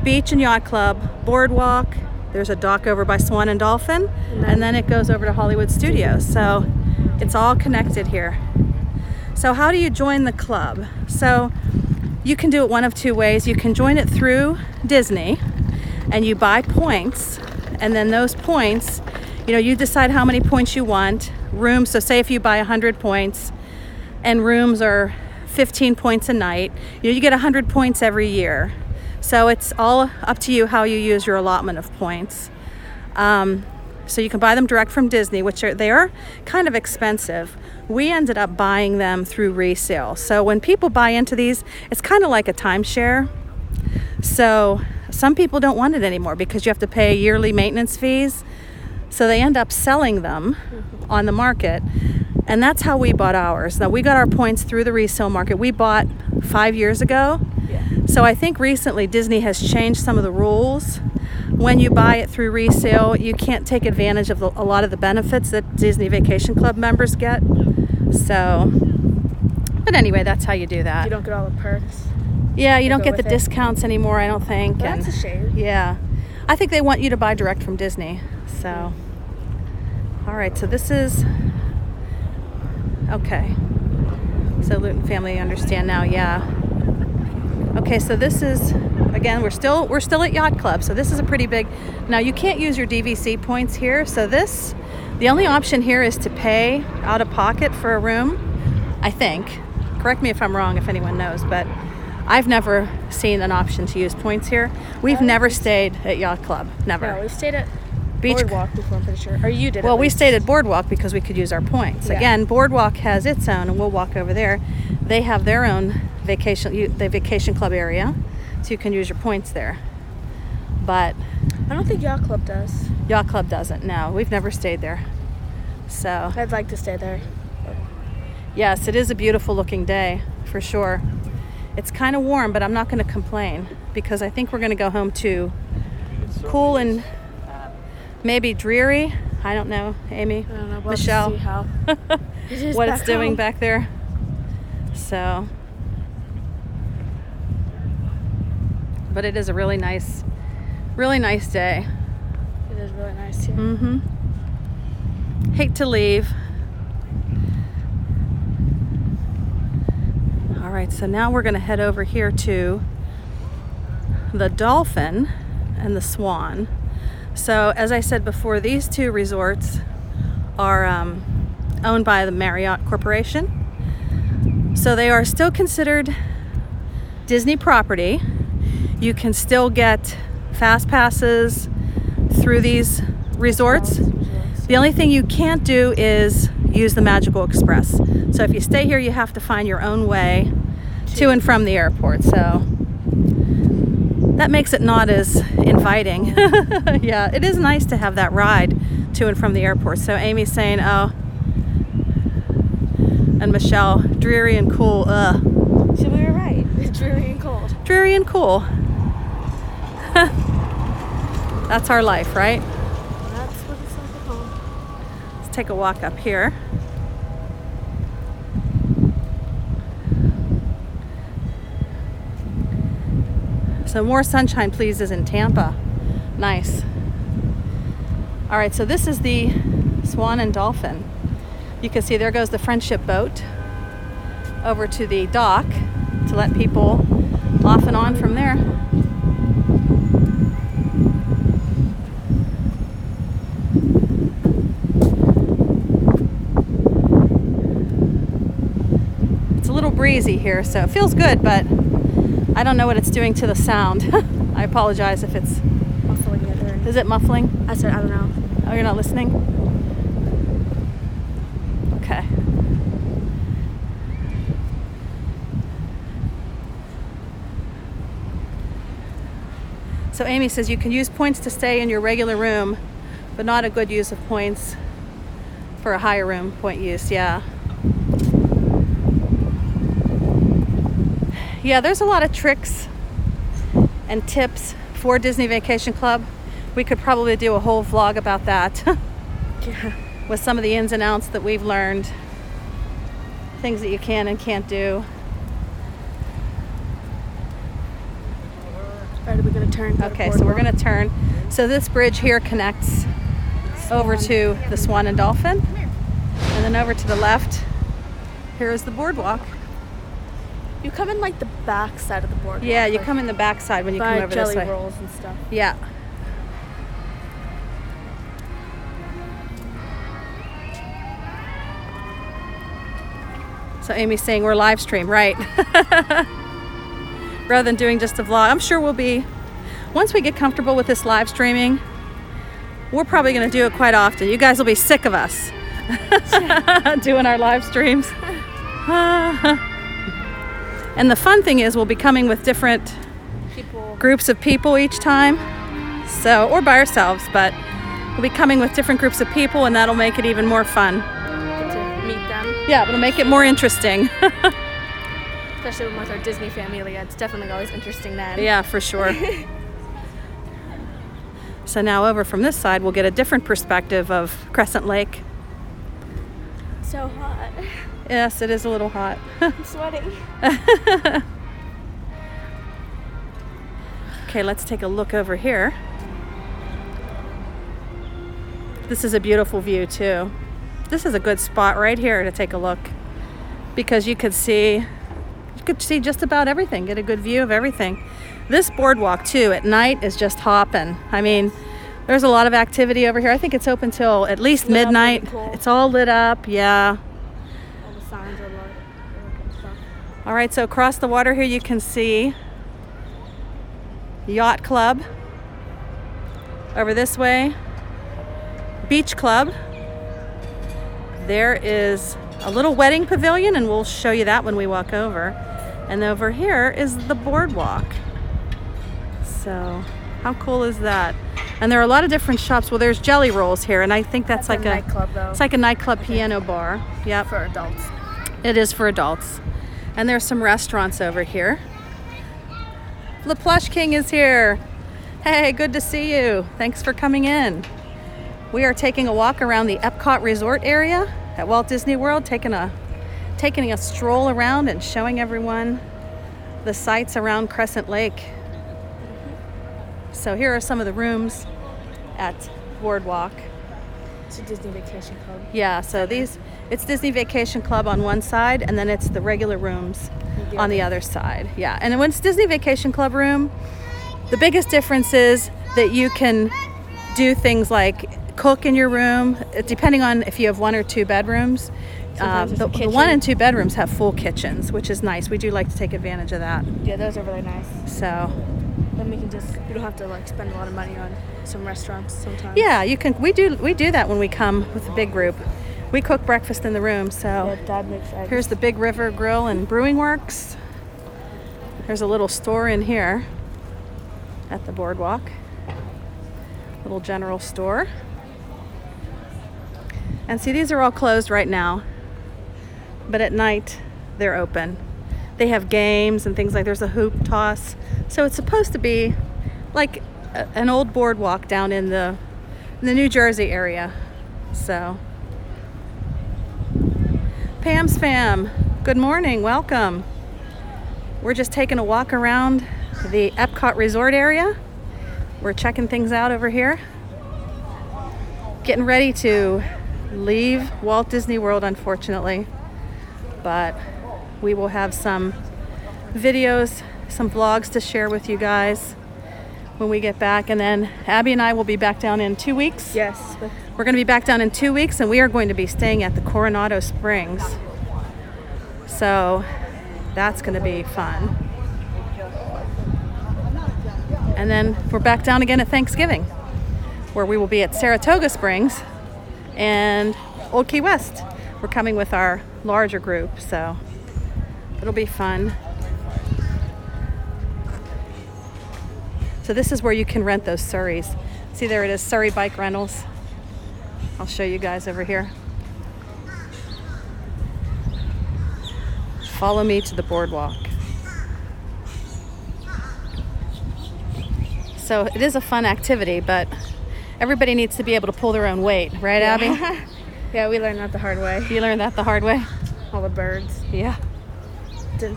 Beach and Yacht Club, Boardwalk. There's a dock over by Swan and Dolphin. And then it goes over to Hollywood Studios. So it's all connected here. So how do you join the club? So you can do it one of two ways. You can join it through Disney and you buy points, and then those points, you know, you decide how many points you want. Rooms, so say if you buy 100 points and rooms are 15 points a night, you know, you get 100 points every year. So it's all up to you how you use your allotment of points. So you can buy them direct from Disney, which they are kind of expensive. We ended up buying them through resale. So when people buy into these, it's kind of like a timeshare. So some people don't want it anymore because you have to pay yearly maintenance fees. So they end up selling them on the market. And that's how we bought ours. Now we got our points through the resale market. We bought 5 years ago. So I think recently Disney has changed some of the rules. When you buy it through resale, you can't take advantage of a lot of the benefits that Disney Vacation Club members get. So, but anyway, that's how you do that. You don't get all the perks. Yeah, you don't get the discounts anymore, I don't think. Well, that's a shame. Yeah. I think they want you to buy direct from Disney. So, all right, so this is, okay. So Luton family understand now, yeah. Okay, so this is, again, we're still at Yacht Club, so this is a pretty big. Now you can't use your DVC points here, so this, the only option here is to pay out of pocket for a room, I think. Correct me if I'm wrong, if anyone knows, but I've never seen an option to use points here. We've never stayed at Yacht Club, never. No, we stayed at Beach Boardwalk before, I'm pretty sure. Or you did. Well, we stayed at Boardwalk because we could use our points. Yeah. Again, Boardwalk has its own, and we'll walk over there. They have their own the vacation club area, so you can use your points there. But I don't think Yacht Club does. Yacht Club doesn't. No, we've never stayed there. So I'd like to stay there. yes, it is a beautiful looking day for sure. It's kind of warm, but I'm not going to complain because I think we're going to go home to cool and maybe dreary. I don't know, Amy, I don't know. We'll Michelle, see how it is what back it's doing home. back there. So, but it is a really nice day. It is really nice here. Mm-hmm. Hate to leave. All right, so now we're going to head over here to the Dolphin and the Swan. So as I said before, these two resorts are owned by the Marriott Corporation. So they are still considered Disney property. You can still get fast passes through these resorts. The only thing you can't do is use the Magical Express. So if you stay here, you have to find your own way to and from the airport. So that makes it not as inviting. Yeah, it is nice to have that ride to and from the airport. So Amy's saying, oh, and Michelle, dreary and cool. So we were right. It's dreary and cold. Dreary and cool. That's our life, right? That's what it's like at home. Let's take a walk up here. So more sunshine, please, is in Tampa. Nice. All right, so this is the Swan and Dolphin. You can see there goes the Friendship boat over to the dock to let people off and on from there. It's a little breezy here, so it feels good, but I don't know what it's doing to the sound. I apologize if it's Muffling it. Or... Is it muffling? I said, I don't know. Oh, you're not listening? Okay. So Amy says you can use points to stay in your regular room but not a good use of points for a higher room point use. Yeah, there's a lot of tricks and tips for Disney Vacation Club. We could probably do a whole vlog about that. Yeah. With some of the ins and outs that we've learned, things that you can and can't do. All right, we're gonna turn. Okay, so we're gonna turn. So this bridge here connects over to the Swan and Dolphin, and then over to the left, here is the boardwalk. You come in like the back side of the boardwalk. Yeah, you like, come in the back side when you come over this way. jelly rolls and stuff. Yeah. So Amy's saying we're live stream, right? Rather than doing just a vlog. I'm sure we'll be, once we get comfortable with this live streaming, we're probably going to do it quite often. You guys will be sick of us doing our live streams. And the fun thing is we'll be coming with different groups of people each time. So, or by ourselves, but we'll be coming with different groups of people, and that'll make it even more fun. Get to meet them. Yeah, it'll make it more interesting. Especially with our Disney family, it's definitely always interesting then. Yeah, for sure. So now over from this side, we'll get a different perspective of Crescent Lake. So hot. Yes, it is a little hot. I'm sweating. Okay, let's take a look over here. This is a beautiful view too. This is a good spot right here to take a look, because you could see just about everything, get a good view of everything. This boardwalk too at night is just hopping. I mean, there's a lot of activity over here. I think it's open till at least midnight. Cool. It's all lit up, yeah. All the signs are lit. Stuff. All right, so across the water here you can see Yacht Club. Over this way, Beach Club. There is a little wedding pavilion, and we'll show you that when we walk over. And over here is the boardwalk. So how cool is that? And there are a lot of different shops. Well, there's jelly rolls here, and I think that's like a nightclub, though. It's like a nightclub piano bar. Yep. For adults. It is for adults. And there's some restaurants over here. The Plush King is here. Hey, good to see you. Thanks for coming in. We are taking a walk around the Epcot resort area at Walt Disney World, taking a stroll around and showing everyone the sights around Crescent Lake. So here are some of the rooms at Boardwalk. It's a Disney Vacation Club. Yeah, so it's Disney Vacation Club on one side, and then it's the regular rooms on the other side. Yeah, and when it's Disney Vacation Club room, the biggest difference is that you can do things like cook in your room, depending on if you have 1 or 2 bedrooms. The 1 and 2 bedrooms have full kitchens, which is nice. We do like to take advantage of that. Yeah, those are really nice. So then we don't have to like spend a lot of money on some restaurants sometimes. yeah, you can. We do that when we come with a big group. We cook breakfast in the room. So Yeah, Dad makes eggs. here's the Big River Grill and Brewing Works. There's a little store in here at the boardwalk. Little general store. And see, these are all closed right now, but at night they're open. They have games and things like, there's a hoop toss. So it's supposed to be like an old boardwalk down in the New Jersey area. So Pam's Fam, good morning, welcome. We're just taking a walk around the Epcot resort area. We're checking things out over here. Getting ready to leave Walt Disney World, unfortunately, but we will have some videos, some vlogs to share with you guys when we get back. And then Abby and I will be back down in 2 weeks. Yes. We're going to be back down in 2 weeks, and we are going to be staying at the Coronado Springs. So that's going to be fun. And then we're back down again at Thanksgiving, where we will be at Saratoga Springs and Old Key West. We're coming with our larger group, so it'll be fun. So this is where you can rent those Surreys. See, there it is, Surrey Bike Rentals. I'll show you guys over here. Follow me to the boardwalk. So it is a fun activity, but everybody needs to be able to pull their own weight, right, Abby? Yeah, we learned that the hard way. You learned that the hard way? All the birds. Yeah.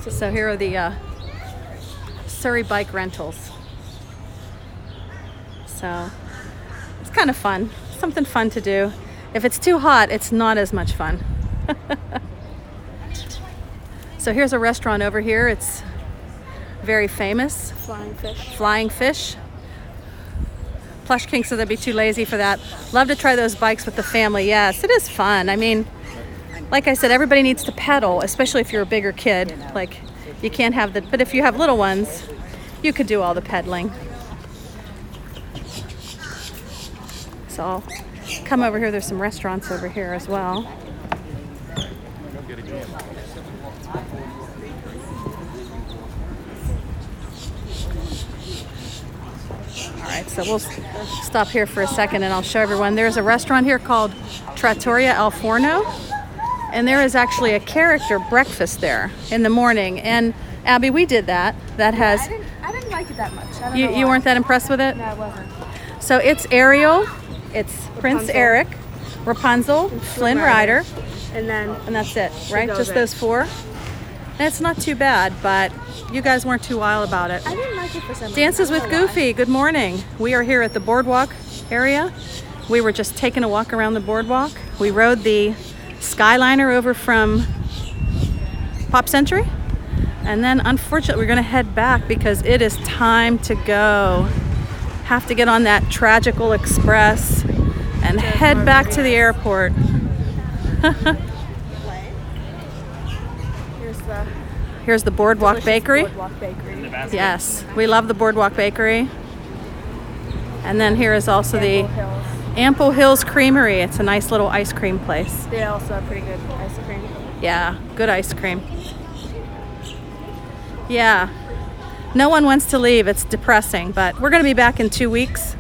So here are the Surrey bike rentals. So it's kind of fun. Something fun to do. If it's too hot, it's not as much fun. So here's a restaurant over here. It's very famous. Flying fish. Flying Fish. Plush King says I'd be too lazy for that. Love to try those bikes with the family. Yes, it is fun. I mean, like I said, everybody needs to pedal, especially if you're a bigger kid. Like, you can't have the, but if you have little ones, you could do all the pedaling. So I'll come over here. There's some restaurants over here as well. All right, so we'll stop here for a second and I'll show everyone. There's a restaurant here called Trattoria Al Forno, and there is actually a character breakfast there in the morning. And Abby, we did that. That has. I didn't like it that much. I don't know You why. weren't that impressed with it? No, I wasn't. So it's Ariel, it's Prince Eric, Rapunzel, Flynn Rider, And that's it, right? goes Just in. those four. And it's not too bad, but you guys weren't too wild about it. I didn't like it for some reason. Dances I with don't know why. Goofy, good morning. We are here at the boardwalk area. We were just taking a walk around the boardwalk. We rode the Skyliner over from Pop Century. And then unfortunately, we're gonna head back because it is time to go. Have to get on that Tragical Express and head back to the airport. Here's the Boardwalk delicious Bakery. Boardwalk Bakery. Yes, we love the Boardwalk Bakery. And then here is also the Hills. Ample Hills Creamery. It's a nice little ice cream place. They also have pretty good ice cream. Yeah, good ice cream. Yeah, no one wants to leave. It's depressing, but we're going to be back in 2 weeks,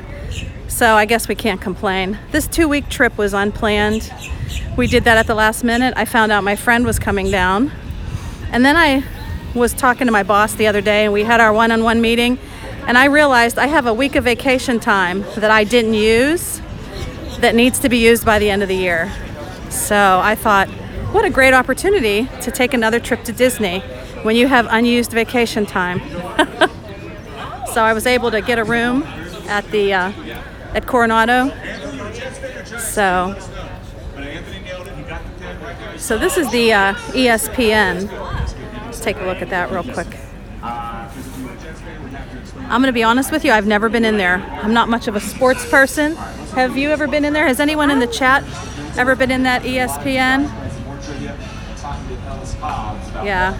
so I guess we can't complain. This 2-week trip was unplanned. We did that at the last minute. I found out my friend was coming down, and then I was talking to my boss the other day, and we had our one-on-one meeting, and I realized I have a week of vacation time that I didn't use that needs to be used by the end of the year. So I thought, what a great opportunity to take another trip to Disney when you have unused vacation time. So I was able to get a room at the at Coronado. So this is the ESPN. Let's take a look at that real quick. I'm going to be honest with you, I've never been in there. I'm not much of a sports person. Have you ever been in there? Has anyone in the chat ever been in that ESPN? Yeah.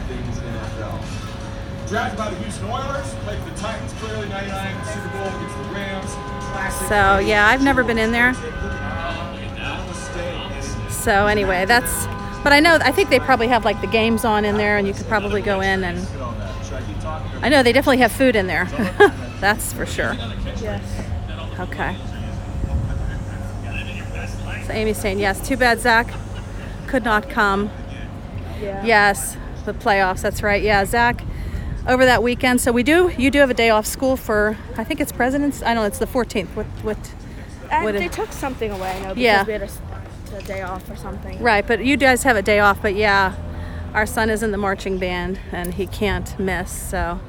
Drafted by the Houston Oilers, played for the Titans, clearly 99 Super Bowl against the Rams. Classic. So yeah, I've never been in there. So anyway, that's, but I think they probably have like the games on in there and you could probably go in, and I know they definitely have food in there. That's for sure. Yes. Okay. So Amy's saying yes. Too bad Zach could not come. Yeah. Yes, the playoffs. That's right. Yeah, Zach, over that weekend. So you do have a day off school for, I think it's President's. I don't know. It's the 14th. What They took something away, I know, because Yeah. we had a day off or something. Right, but you guys have a day off. But yeah, our son is in the marching band and he can't miss. So,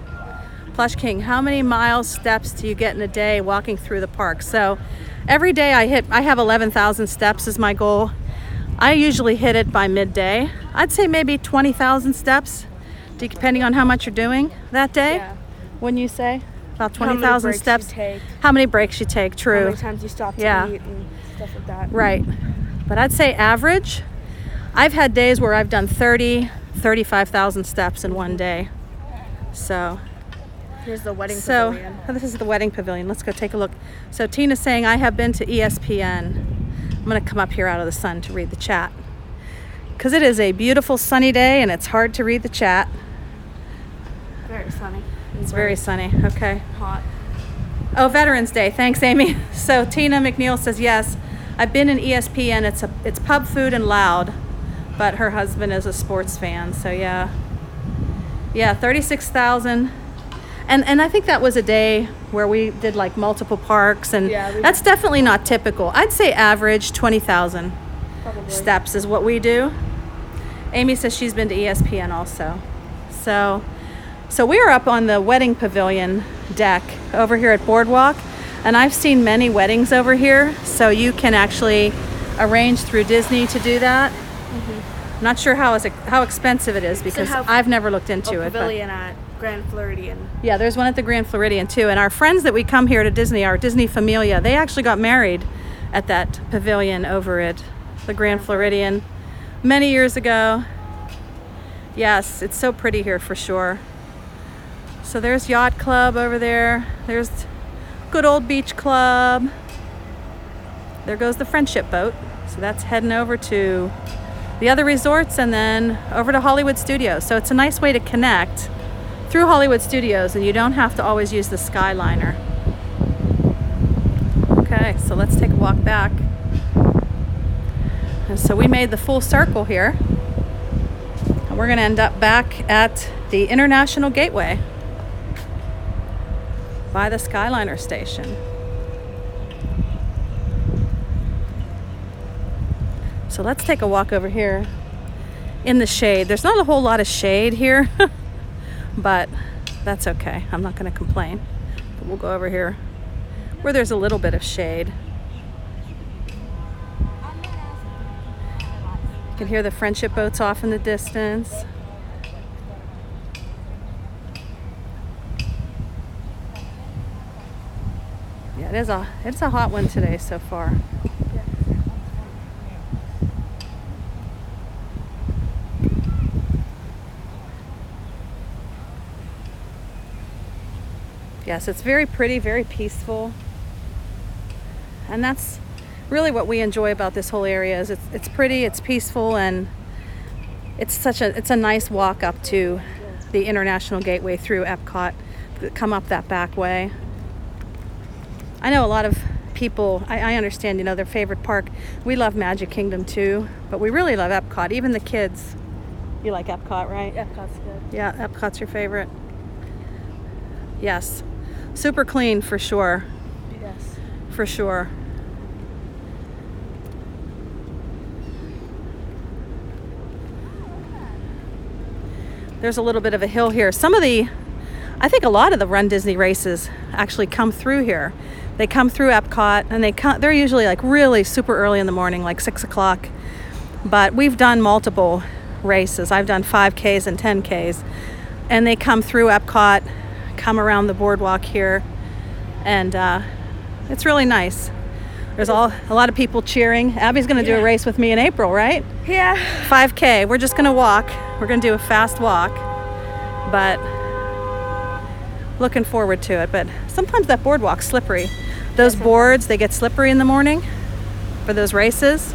Plush King, how many miles, steps do you get in a day walking through the park? So, every day I have 11,000 steps is my goal. I usually hit it by midday. I'd say maybe 20,000 steps, depending on how much you're doing that day. Yeah. Wouldn't you say? About How many 20,000 breaks steps. you take. How many breaks you take, true. How many times you stop to Yeah. eat and stuff like that. Right. But I'd say average. I've had days where I've done 35,000 steps in one day. So Here's the wedding pavilion. this is the wedding pavilion. Let's go take a look. So Tina's saying, I have been to ESPN. I'm going to come up here out of the sun to read the chat, because it is a beautiful sunny day and it's hard to read the chat. Very sunny. It's very sunny. Okay. hot. Oh, Veterans Day. Thanks, Amy. So Tina McNeil says, yes, I've been in ESPN. It's pub food and loud, but her husband is a sports fan. So yeah, 36,000. And I think that was a day where we did like multiple parks, and that's definitely not typical. I'd say average 20,000 steps is what we do. Amy says she's been to ESPN also. So we are up on the wedding pavilion deck over here at Boardwalk, and I've seen many weddings over here, so you can actually arrange through Disney to do that. I'm not sure how expensive it is because I've never looked into it. Pavilion at Grand Floridian. Yeah, there's one at the Grand Floridian too. And our friends that we come here to Disney, our Disney Familia, they actually got married at that pavilion over at the Grand Floridian many years ago. Yes, it's so pretty here for sure. So there's Yacht Club over there. There's Good Old Beach Club. There goes the Friendship boat. So that's heading over to the other resorts and then over to Hollywood Studios. So it's a nice way to connect through Hollywood Studios, and you don't have to always use the Skyliner. Okay, so let's take a walk back. And so we made the full circle here. And we're gonna end up back at the International Gateway by the Skyliner station. So let's take a walk over here in the shade. There's not a whole lot of shade here, but that's okay. I'm not going to complain. But we'll go over here where there's a little bit of shade. You can hear the Friendship boats off in the distance. Yeah, it's a hot one today so far. Yes, it's very pretty, very peaceful. And that's really what we enjoy about this whole area is it's pretty, it's peaceful, and it's a nice walk up to the International Gateway through Epcot. Come up that back way. I know a lot of people, I understand, you know, their favorite park. We love Magic Kingdom too, but we really love Epcot, even the kids. You like Epcot, right? Epcot's good. Yeah, Epcot's your favorite. Yes. Super clean for sure. Yes. For sure. There's a little bit of a hill here. I think a lot of the Run Disney races actually come through here. They come through Epcot, and they're usually like really super early in the morning, like 6 o'clock. But we've done multiple races. I've done 5Ks and 10Ks, and they come through Epcot, come around the boardwalk here, and it's really nice. There's a lot of people cheering. Abby's going to do a race with me in April, right? Yeah. 5K. We're just going to walk. We're going to do a fast walk, but looking forward to it. But sometimes that boardwalk's slippery. Those boards, they get slippery in the morning for those races.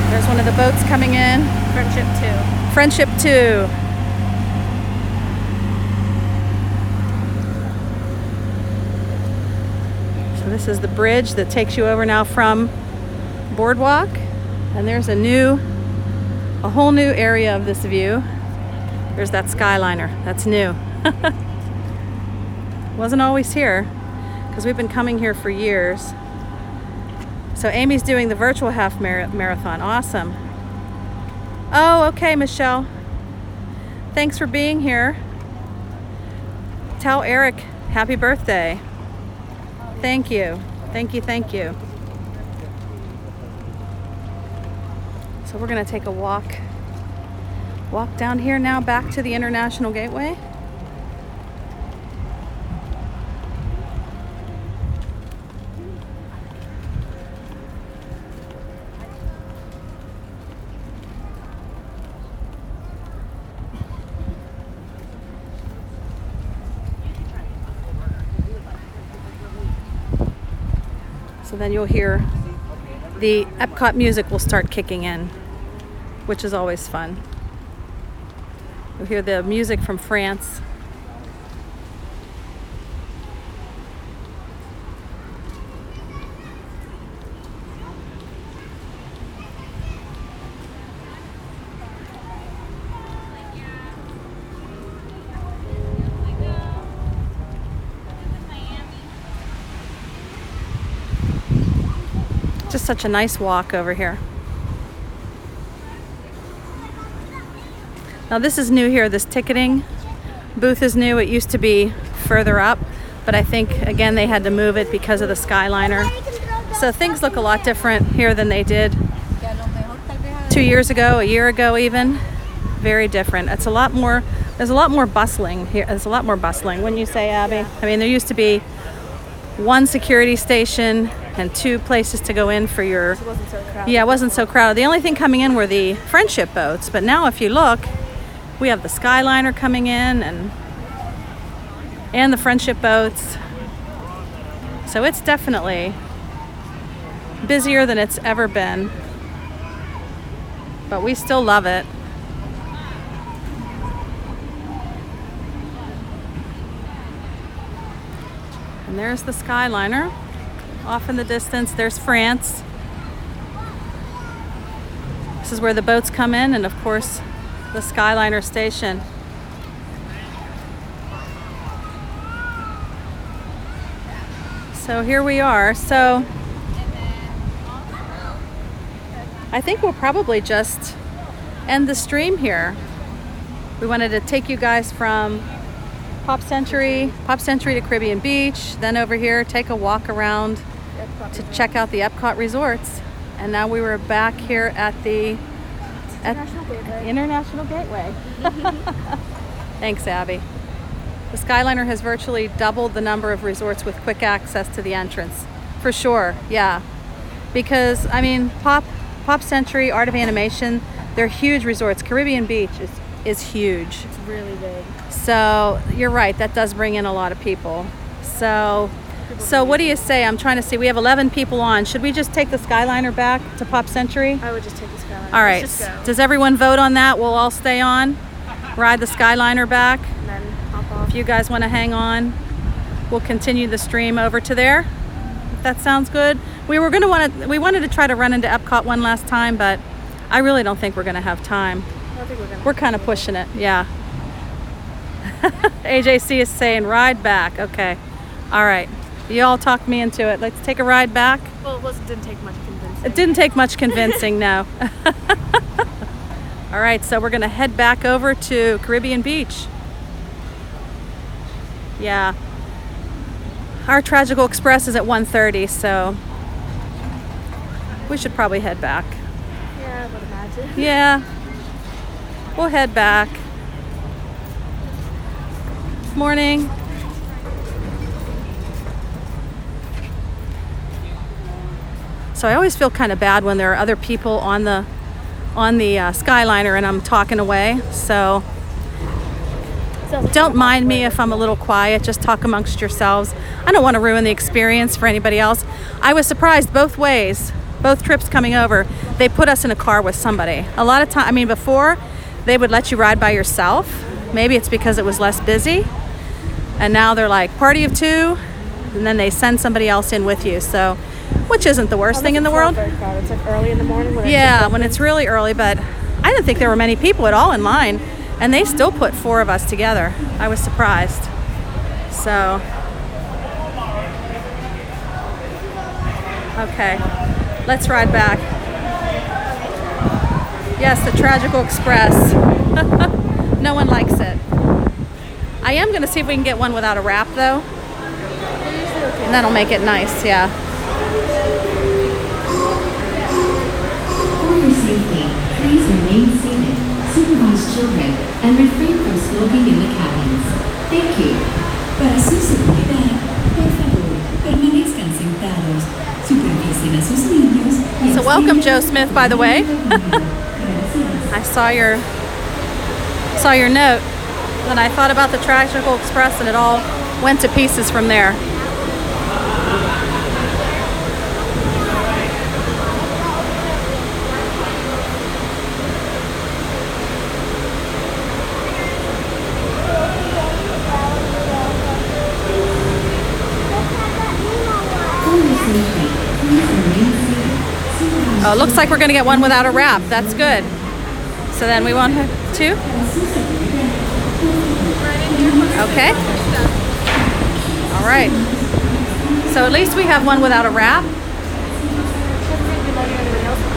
There's one of the boats coming in. Friendship 2. Friendship 2. So this is the bridge that takes you over now from Boardwalk, and there's a whole new area of this view. There's that Skyliner. That's new. Wasn't always here because we've been coming here for years. So Amy's doing the virtual half marathon. Awesome. Oh, okay, Michelle. Thanks for being here. Tell Eric happy birthday. Thank you. Thank you, thank you. So we're going to take a walk down here now back to the International Gateway. So then you'll hear the Epcot music will start kicking in, which is always fun. You'll hear the music from France. Just such a nice walk over here. Now this is new here. This ticketing booth is new. It used to be further up, but I think again they had to move it because of the Skyliner. So things look a lot different here than they did 2 years ago, a year ago even. Very different. It's a lot more, there's a lot more bustling here. There's a lot more bustling, wouldn't you say, Abby? Yeah. I mean, there used to be one security station and 2 places to go in for your... It wasn't so crowded. Yeah, it wasn't so crowded. The only thing coming in were the friendship boats, but now if you look, we have the Skyliner coming in and the friendship boats. So it's definitely busier than it's ever been, but we still love it. And there's the Skyliner off in the distance. There's France. This is where the boats come in, and of course the Skyliner station. So here we are. So I think we'll probably just end the stream here. We wanted to take you guys from Pop Century to Caribbean Beach, then over here, take a walk around to check out the Epcot resorts. And now we were back here at the International Gateway. Thanks, Abby. The Skyliner has virtually doubled the number of resorts with quick access to the entrance. For sure, yeah. Because, I mean, Pop Century, Art of Animation, they're huge resorts. Caribbean Beach is huge. It's really big. So, you're right, that does bring in a lot of people. So what do you say? I'm trying to see. We have 11 people on. Should we just take the Skyliner back to Pop Century? I would just take the Skyliner. All right. Let's just go. Does everyone vote on that? We'll all stay on, ride the Skyliner back. And then hop off. If you guys want to hang on, we'll continue the stream over to there. If that sounds good. We wanted to try to run into Epcot one last time, but I really don't think we're going to have time. I don't think we're gonna. We're kind of pushing it. Yeah. AJC is saying ride back. Okay. All right. You all talked me into it. Let's take a ride back. Well, didn't take much convincing. It didn't take much convincing, no. All right, so we're going to head back over to Caribbean Beach. Yeah. Our Tragical Express is at 1:30, so we should probably head back. Yeah, I would imagine. Yeah. We'll head back. Morning. So I always feel kind of bad when there are other people on the Skyliner and I'm talking away. So don't mind me if I'm a little quiet. Just talk amongst yourselves. I don't want to ruin the experience for anybody else. I was surprised both ways, both trips coming over, they put us in a car with somebody. A lot of time, I mean, before they would let you ride by yourself. Maybe it's because it was less busy. And now they're like party of 2, and then they send somebody else in with you. So, which isn't the worst thing in the world. Very crowded. It's like early in the morning. When it's really early, but I didn't think there were many people at all in line, and they still put 4 of us together. I was surprised. So, okay, let's ride back. Yes, the Tragical Express. No one likes it. I am going to see if we can get one without a wrap, though. And that'll make it nice, yeah. For your safety, please remain seated, supervise children, and refrain from smoking in the cabins. Thank you. Para su seguridad, por favor, permanezcan sentados, supervisen a sus niños. Y So welcome, Joe abstengan Smith, by the way. Gracias. I saw your note. Then I thought about the Tragical Express, and it all went to pieces from there. For your safety, please remain seated, supervise Oh, it looks like we're going to get one without a wrap. That's good. So then we want 2? Okay. All right. So at least we have one without a wrap.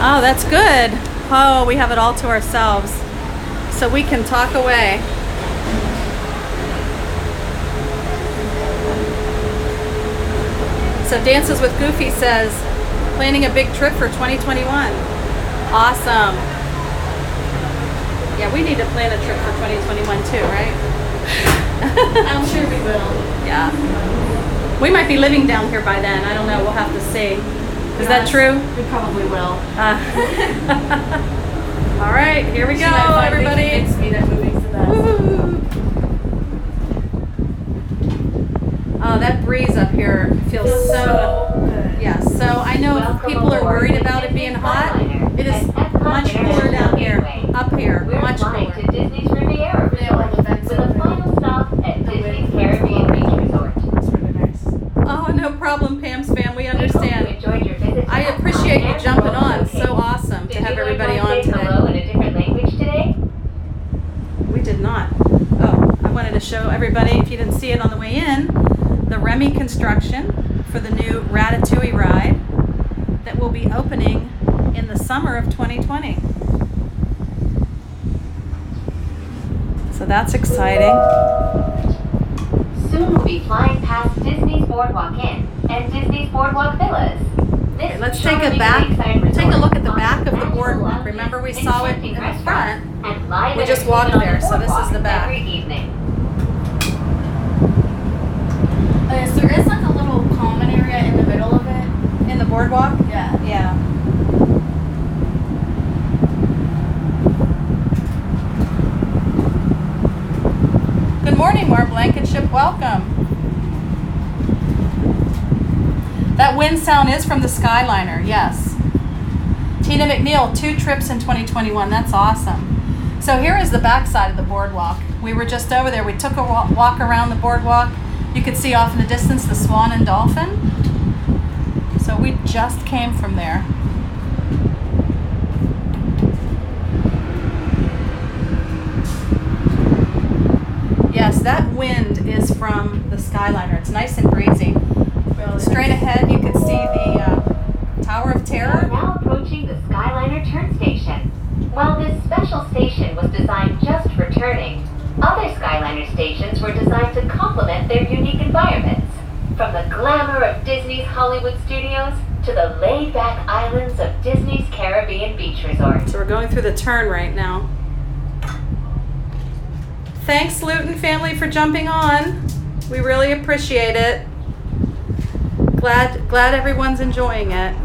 Oh, that's good. Oh, we have it all to ourselves. So we can talk away. So Dances with Goofy says, planning a big trip for 2021. Awesome. Yeah, we need to plan a trip for 2021 too, right? I'm sure we will. Yeah. We might be living down here by then. I don't know. We'll have to see. Is that true? We probably will. All right, here we go, everybody. Convince me that moving's the best. Woo-hoo. Oh, that breeze up here feels so good. Yeah, so I know if people are worried about it being hot, it is much cooler down here. Up here, much Flying cooler. to Disney's Riviera Resort with a final stop at Disney's Caribbean Beach Resort. It's really nice. Oh, no problem, Pam's fam. We We hope understand. you enjoyed your visit. I appreciate you jumping on. So awesome to have everybody on Did you learn how to say hello today. in a different language today? We did not. Oh, I wanted to show everybody, if you didn't see it on the way in, the Remy construction for the new Ratatouille ride that will be opening in the summer of 2020. So that's exciting. Soon we'll be flying past Disney's Boardwalk Inn and Disney's Boardwalk Villas. This Okay, let's take a charming back. lakeside Take a resort look at the back of the offers boardwalk. magical Remember we lounges, saw it in enchanting the restaurants, front. and live We just walked entertainment there, on so this is the back. every evening. Okay, so there is like a little common area in the middle of it. In the boardwalk? Yeah. Yeah. Good morning, Mar Blankenship. Welcome. That wind sound is from the Skyliner, yes. Tina McNeil, 2 trips in 2021. That's awesome. So here is the backside of the boardwalk. We were just over there. We took a walk around the boardwalk. You could see off in the distance the swan and dolphin. So we just came from there. Yes, that wind is from the Skyliner. It's nice and breezy. Straight ahead, you can see the Tower of We're Terror. now approaching the Skyliner turn station. While this special station was designed just for turning, other Skyliner stations were designed to complement their unique environments. From the glamour of Disney's Hollywood studios to the laid-back islands of Disney's Caribbean Beach Resort. So we're going through the turn right now. Thanks, Luton family, for jumping on. We really appreciate it. Glad everyone's enjoying it.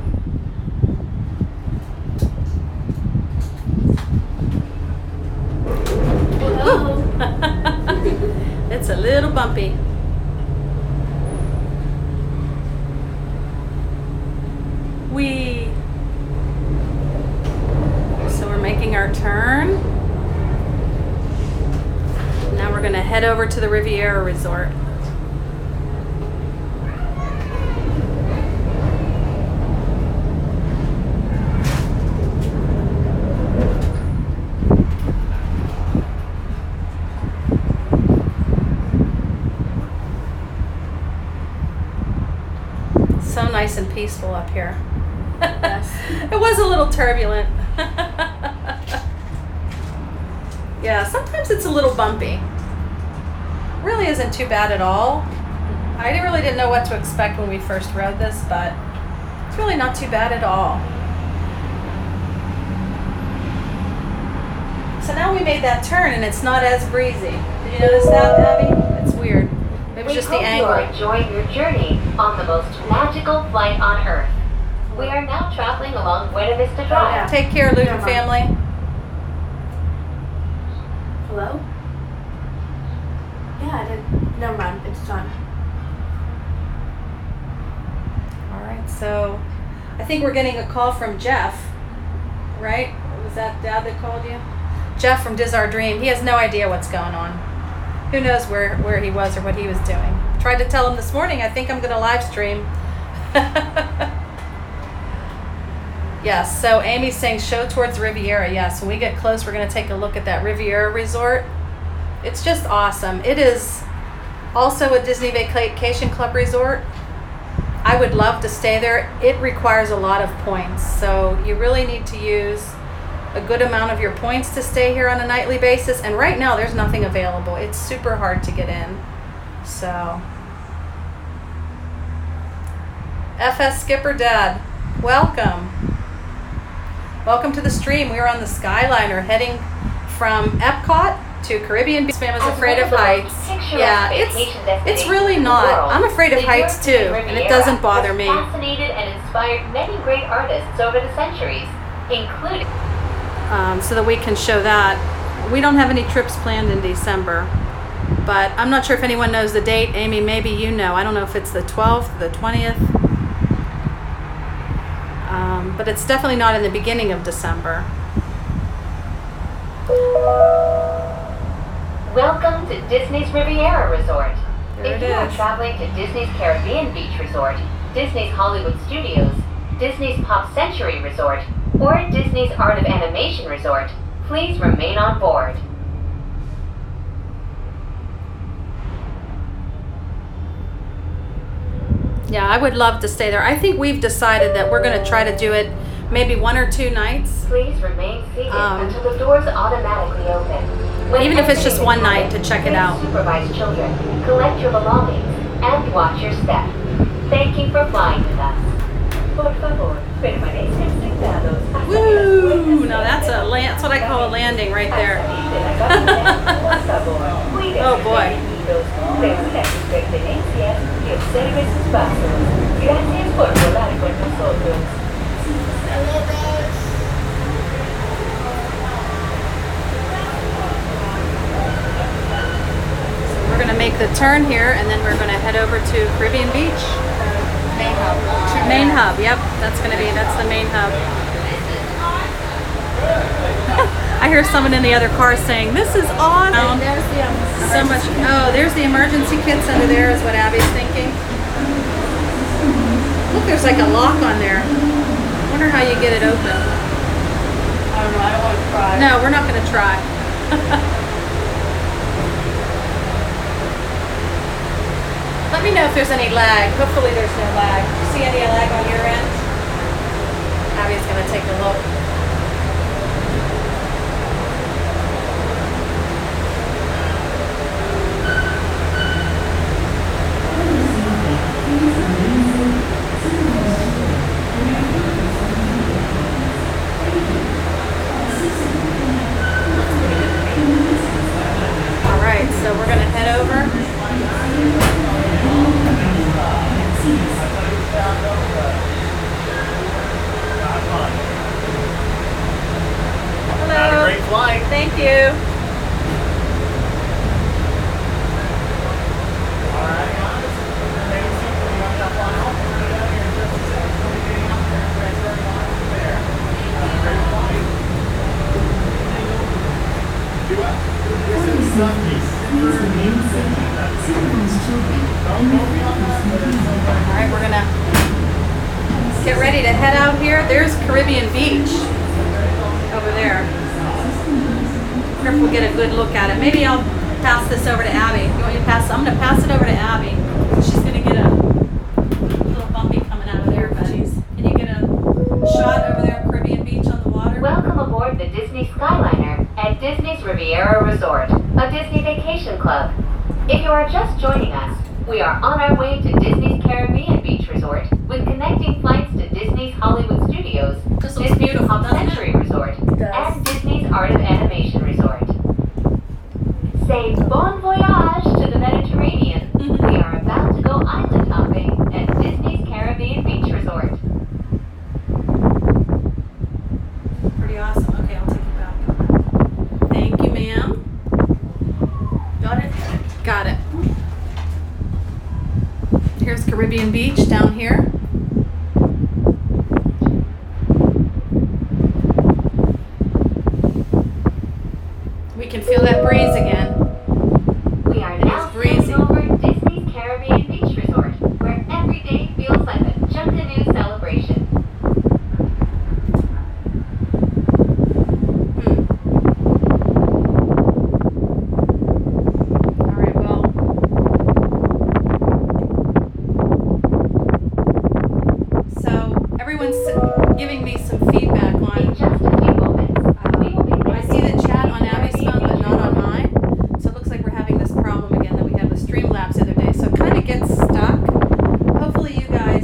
Hello. It's a little bumpy. So we're making our turn. Now we're gonna head over to the Riviera Resort. So nice and peaceful up here. Yes. It was a little turbulent. Yeah, sometimes it's a little bumpy. Really isn't too bad at all. I really didn't know what to expect when we first rode this, but it's really not too bad at all. So now we made that turn and it's not as breezy. Did you notice that, Abby? It's weird. Maybe We it's just the hope you angle. are enjoying your journey on the most magical flight on Earth. We are now traveling along Buena Vista Drive. Take care, Luton Never mind. family. Hello? Yeah, I did. Never mind. It's done. All right, so I think we're getting a call from Jeff, right? Was that Dad that called you? Jeff from Diz Our Dream. He has no idea what's going on. Who knows where he was or what he was doing. Tried to tell him this morning, I think I'm going to live stream. Yes, so Amy's saying show towards Riviera. Yes, when we get close, we're going to take a look at that Riviera Resort. It's just awesome. It is also a Disney Vacation Club resort. I would love to stay there. It requires a lot of points, so you really need to use a good amount of your points to stay here on a nightly basis. And right now there's nothing available. It's super hard to get in. So FS Skipper Dad, welcome. Welcome to the stream. We are on the Skyliner heading from Epcot to Caribbean Beach. Fam is afraid of heights. Yeah, it's really not. I'm afraid of heights too, and it doesn't bother me. Fascinated and inspired many great artists over the centuries, including so that we can show that. We don't have any trips planned in December, but I'm not sure if anyone knows the date. Amy, maybe you know. I don't know if it's the 12th, the 20th, but it's definitely not in the beginning of December. Welcome to Disney's Riviera Resort. There If it you are is. traveling to Disney's Caribbean Beach Resort, Disney's Hollywood Studios, Disney's Pop Century Resort, or Disney's Art of Animation Resort, please remain on board. Yeah, I would love to stay there. I think we've decided that we're going to try to do it maybe 1 or 2 nights. Please remain seated until the doors automatically open. When Even if it's just exiting the one night cabin, to check it please out. Supervise children, collect your belongings, and watch your step. Thank you for flying with us. Por favor, permanezcan sentados hasta que las Woo! puertas No, that's that's what I call a landing right there. Oh boy. Reúna sus pertenencias y observe sus pasos. Gracias por volar con nosotros. So we're going to make the turn here, and then we're going to head over to Caribbean Beach. Main hub. Main hub, yep. That's the main hub. I hear someone in the other car saying, "This is awesome." There's the So much. Oh, there's the emergency kits under there, is what Abby's thinking. Look, there's like a lock on there. Wonder how you get it open. I don't know, I don't want to cry. No, we're not going to try. Let me know if there's any lag. Hopefully there's no lag. Do you see any lag on your end? Abby's going to take a look. All right, so we're going to head over. Had a great flight. Thank you. All right, we're gonna get ready to head out here. There's Caribbean Beach over there. I wonder if we'll get a good look at it. Maybe I'll pass this over to Abby. You want me to pass? I'm gonna pass it over to Abby. She's gonna get a little bumpy coming out of there, but can you get a shot over there of Caribbean Beach on the water? Welcome aboard the Disney Skyliner at Disney's Riviera Resort, a Disney vacation club. If you are just joining us, we are on our way to Disney's Caribbean Beach Resort with connecting flights to Disney's Hollywood Studios, This looks Disney's beautiful, Pop doesn't it? Century Resort, and Disney's Art of Animation Resort. Say bon voyage to the Mediterranean. We are about to go island hopping at Disney's Caribbean Beach Resort. Pretty awesome. Okay, I'll take it back. Thank you, ma'am. Got it? Got it. Here's Caribbean Beach down here. We can feel that breeze again. everyone's giving me some feedback In on. just a few moments, we will be I see the chat on Abby's phone, but not on mine. So it looks like we're having this problem again that we had with Streamlabs the other day. So it kind of gets stuck. Hopefully you guys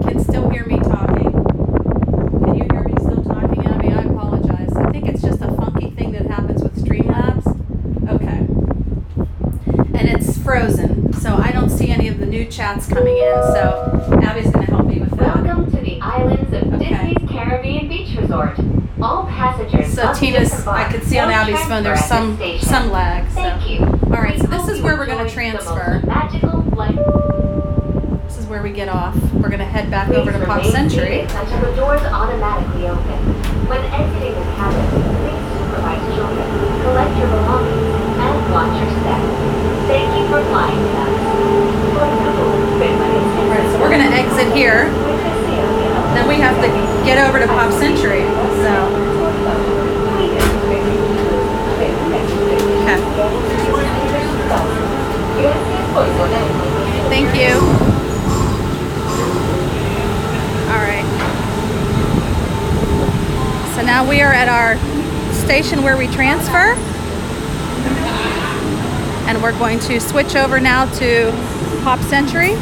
can still hear me talking. Can you hear me still talking, Abby? I apologize. I think it's just a funky thing that happens with Streamlabs. Okay. And it's frozen, so I don't see any of the new chats coming in. So Abby's going to help me with that. Welcome to the islands of Disney's Caribbean Beach Resort. All passengers So must Tina's, disembark I can see on or Abby's phone there's transfer at this station. some lag. So. Thank you. All right, so We this hope is you where we're going to enjoyed the most transfer. Magical flight. This is where we get off. We're going to head back over to Please Pop remain Century. seated until the doors automatically open. When exiting the cabin, please supervise children, collect your belongings, and watch your step. Thank you for flying with us. All right, so we're going to exit here. Then we have to get over to Pop Century. So, okay. Thank you. All right. So now we are at our station where we transfer. And we're going to switch over now to Pop Century.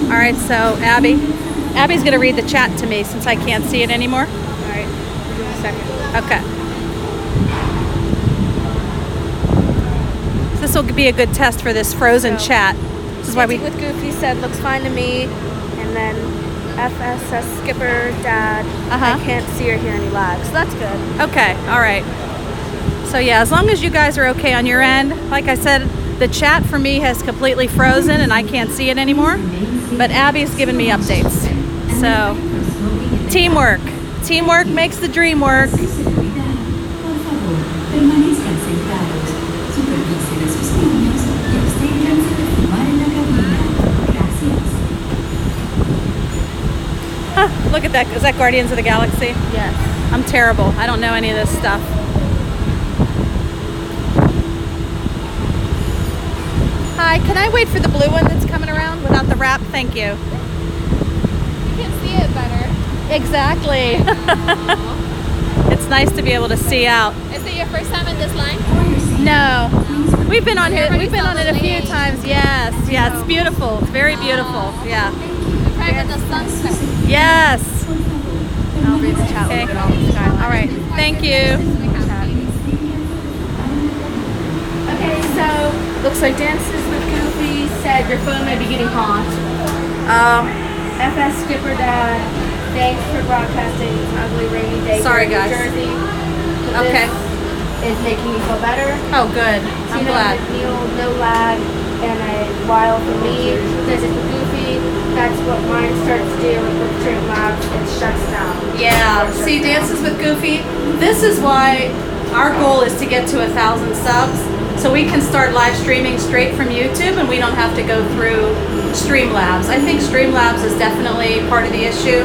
All right, so Abby's going to read the chat to me since I can't see it anymore. All right, give me a second. Okay. So this will be a good test for this frozen chat. This is why we. With Goofy said looks fine to me, and then FSS Skipper Dad. I can't see or hear any lag, so that's good. Okay. All right. So yeah, as long as you guys are okay on your end, like I said, the chat for me has completely frozen and I can't see it anymore. But Abby's given me updates. So teamwork. Teamwork makes the dream work. Por favor, permanezcan sentados, supervisen a sus niños y absténganse de fumar en la cabina. Gracias. Look at that. Is that Guardians of the Galaxy? Yes. I'm terrible. I don't know any of this stuff. Hi, can I wait for the blue one that's coming around without the wrap? Thank you. You can see it better. Exactly. It's nice to be able to see out. Is it your first time in this line? No. We've been on it. We've been on it a few Lake. times. Yes. Yeah, it's beautiful. It's very beautiful. Yeah. Right at the sunset. Yes. I'll read the chat. Okay. We'll get all the Skyliner. All right. Thank you. Okay, so looks like Dances with Goofy said your phone may be getting hot. FS Skipper Dad, thanks for broadcasting this ugly rainy day Sorry, here in guys. New Jersey. So Okay. This is making me feel better. Oh, good. I'm Tina glad. McNeil, no lag, and a while for me. Dances with Goofy, that's what mine starts to do with Streamlabs. It shuts down. Yeah. See, Dances with Goofy. This is why our goal is to get to 1,000 subs. So we can start live streaming straight from YouTube and we don't have to go through Streamlabs. I think Streamlabs is definitely part of the issue.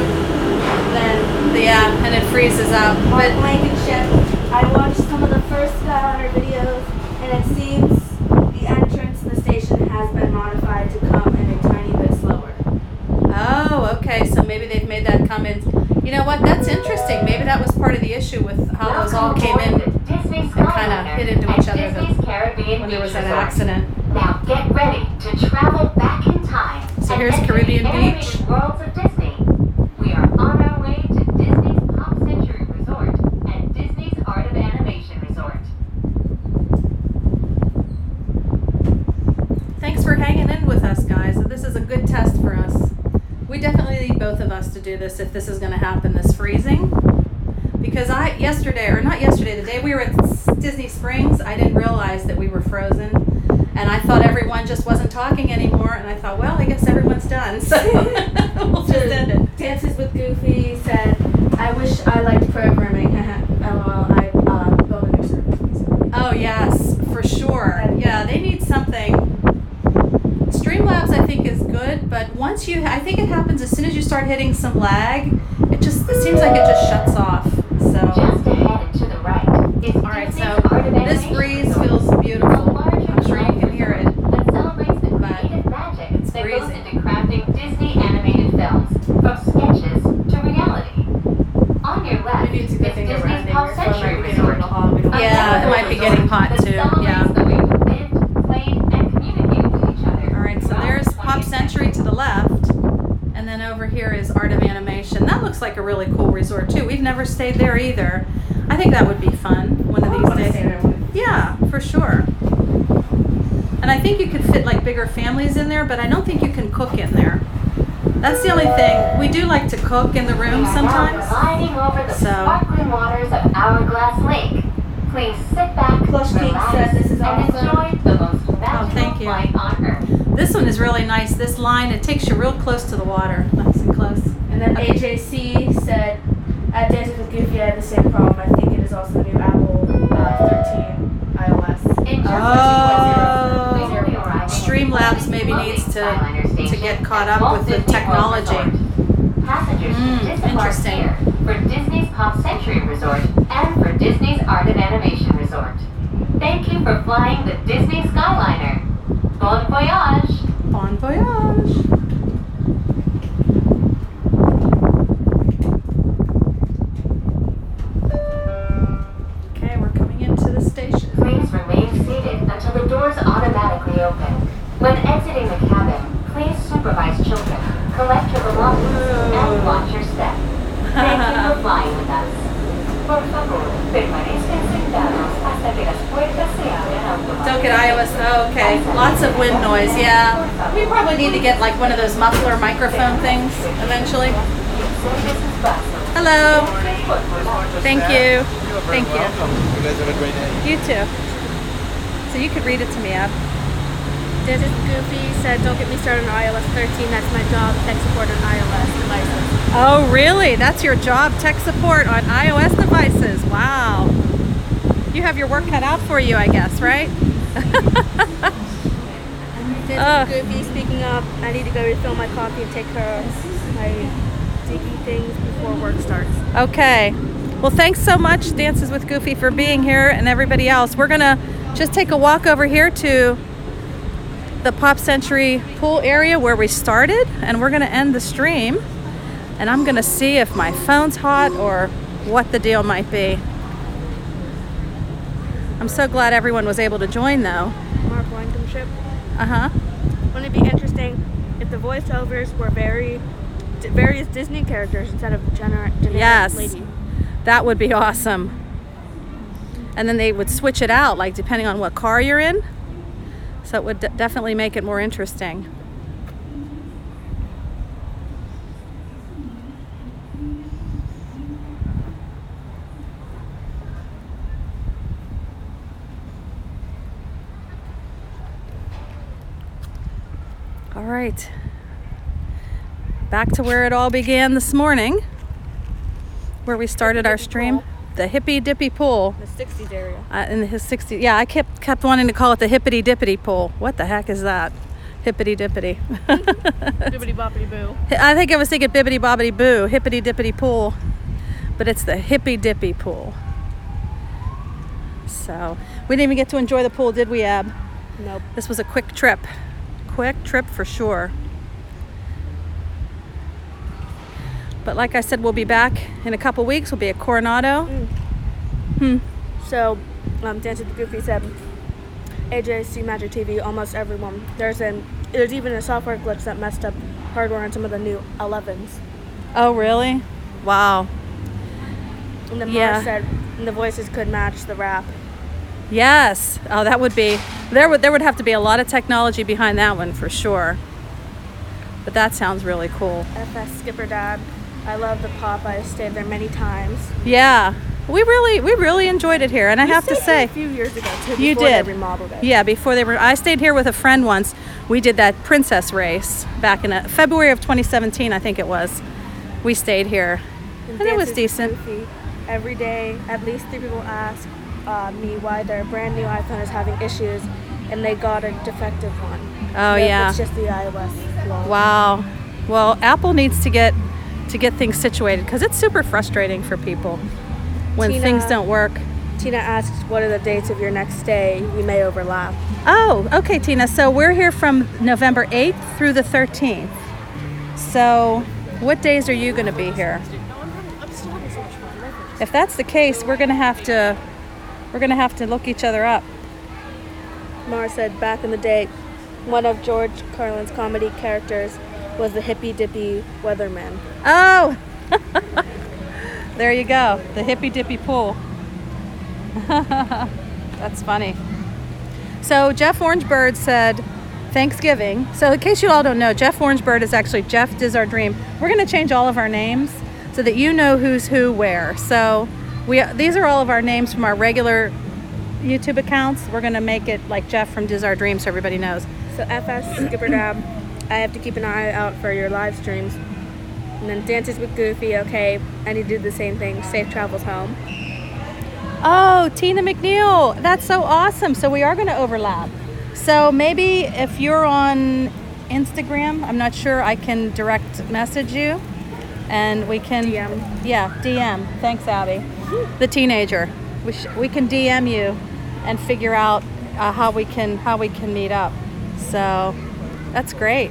And it freezes up. But But Blankenship, I watched some of the first Skyliner videos, and it seems the entrance in the station has been modified to come in a tiny bit slower. oh, okay. So maybe they've made that come in. You know what? That's interesting. Maybe that was part of the issue with how those all came in and kind of hit into each other when there was that accident. Now get ready to travel back in time. So and here's enter Caribbean the animated Beach. worlds of Disney. We are on our way to Disney's Pop Century Resort and Disney's Art of Animation Resort. Thanks for hanging in with us, guys. This is a good test for us. We definitely need both of us to do this if this is going to happen, this freezing. Because the day we were at Disney Springs, I didn't realize that we were frozen. And I thought everyone just wasn't talking anymore. And I thought, well, I guess everyone's done. So we'll just end it. Dances with Goofy said, I wish I liked programming. LOL, I built a new service. Oh, yes, for sure. Yeah, they need something. Streamlabs, I think, is good. But I think it happens as soon as you start hitting some lag. It seems like it just shuts off. So. Just ahead and to the right is All right, Disney's so Art of this Animation breeze Resort. feels beautiful. I'm sure you can hear it. That celebrates the But creative magic it's that goes freezing. into and crafting Disney animated films, from sketches to reality. On your left is Disney's Pop Century Resort. Yeah, it might be getting hot too. Yeah. The way we lived, played, and communicated with each other. All right, so there's Pop Century to the left, and then over here is Art of Animation. That looks like a really cool resort too. We've never stayed there either. I think that would be fun one of these days. Yeah, for sure. And I think you could fit like bigger families in there, but I don't think you can cook in there. That's the only thing. We do like to cook in the room sometimes. Gliding over the sparkling waters of Hourglass Lake. Please sit back, relax, and enjoy the most magical flight on Earth. This one is really nice. This line, it takes you real close to the water. Nice and close. And then AJC said, at Dancing with Goofy, I had the same problem. I think it is also the new Apple 13 iOS. In just Streamlabs maybe needs to get caught up with the technology. Passengers can disembark here for Disney's Pop Century Resort and for Disney's Art of Animation Resort. Thank you for flying the Disney Skyliner. Bon voyage! Bon voyage! Okay, we're coming into the station. Please remain seated until the doors automatically open. When exiting the cabin, please supervise children, collect your belongings, and watch your step. Thank you for flying with us. Por favor, permanezcan sentados hasta que las puertas se abran automáticamente. Don't get iOS. Oh, okay. Lots of wind noise. Yeah. We probably need to get like one of those muffler microphone things eventually. Hello. Thank you. Thank you. You guys have a great day. You too. So you could read it to me, Ab. Dancing with Goofy said, don't get me started on iOS 13. That's my job, tech support on iOS devices. Oh, really? That's your job, tech support on iOS devices. Wow. You have your work cut out for you, I guess, right? Dancing with Goofy, speaking up, I need to go refill my coffee and take care of my diggy things before work starts. Okay. Well, thanks so much, Dances with Goofy, for being here, and everybody else. We're going to just take a walk over here to the Pop Century pool area where we started, and we're going to end the stream, and I'm going to see if my phone's hot or what the deal might be. I'm so glad everyone was able to join though. Mark Blankenship. Uh-huh. Wouldn't it be interesting if the voiceovers were various Disney characters instead of generic Yes, lady? that would be awesome. And then they would switch it out, like depending on what car you're in. So it would definitely make it more interesting. All right. Back to where it all began this morning, where we started our stream. The Hippy Dippy Pool. The 60s area. In his 60s. Yeah, I kept wanting to call it the Hippity Dippity Pool. What the heck is that? Hippity Dippity. Bibbidi boppity boo. I think I was thinking Bibbidi Bobbidi Boo, Hippity Dippity Pool. But it's the Hippy Dippy Pool. So, we didn't even get to enjoy the pool, did we, Ab? Nope. This was a quick trip. Quick trip for sure. But like I said, we'll be back in a couple weeks. We'll be at Coronado. So, Dancing with Goofy said, AJC Magic TV, almost everyone. There's even a software glitch that messed up hardware on some of the new 11s. Oh, really? Wow. And then Mars said the voices could match the rap. Yes. Oh, that would be, there would have to be a lot of technology behind that one for sure. But that sounds really cool. FS Skipper Dad. I love the pop. I stayed there many times. Yeah, we really enjoyed it here, and I have to say, a few years ago too. You before did. They remodeled it. Yeah, before they were. I stayed here with a friend once. We did that princess race back in February of 2017, I think it was. We stayed here, and it was decent. Goofy. Every day, at least 3 people ask me why their brand new iPhone is having issues, and they got a defective one. Oh yeah. It's just the iOS flaw. Wow. Well, Apple needs to get things situated because it's super frustrating for people when things don't work. Tina asked, what are the dates of your next stay? We may overlap. Oh, okay, Tina. So we're here from November 8th through the 13th. So what days are you going to be here? If that's the case, we're going to have to look each other up. Mara said, back in the day, one of George Carlin's comedy characters was the hippy dippy weatherman. Oh, there you go. The hippy dippy pool. That's funny. So Jeff Orangebird said Thanksgiving. So in case you all don't know, Jeff Orangebird is actually Jeff Diz Our Dream. We're going to change all of our names so that you know who's who where. So these are all of our names from our regular YouTube accounts. We're going to make it like Jeff from Diz Our Dream so everybody knows. So FS Skipper Dab, I have to keep an eye out for your live streams. And then Dances with Goofy, okay, I need to do the same thing. Safe travels home. Oh, Tina McNeil, that's so awesome. So we are going to overlap. So maybe if you're on Instagram, I'm not sure, I can direct message you and we can DM. Yeah, DM. Thanks, Abby. The teenager. We can DM you and figure out how we can meet up. So that's great.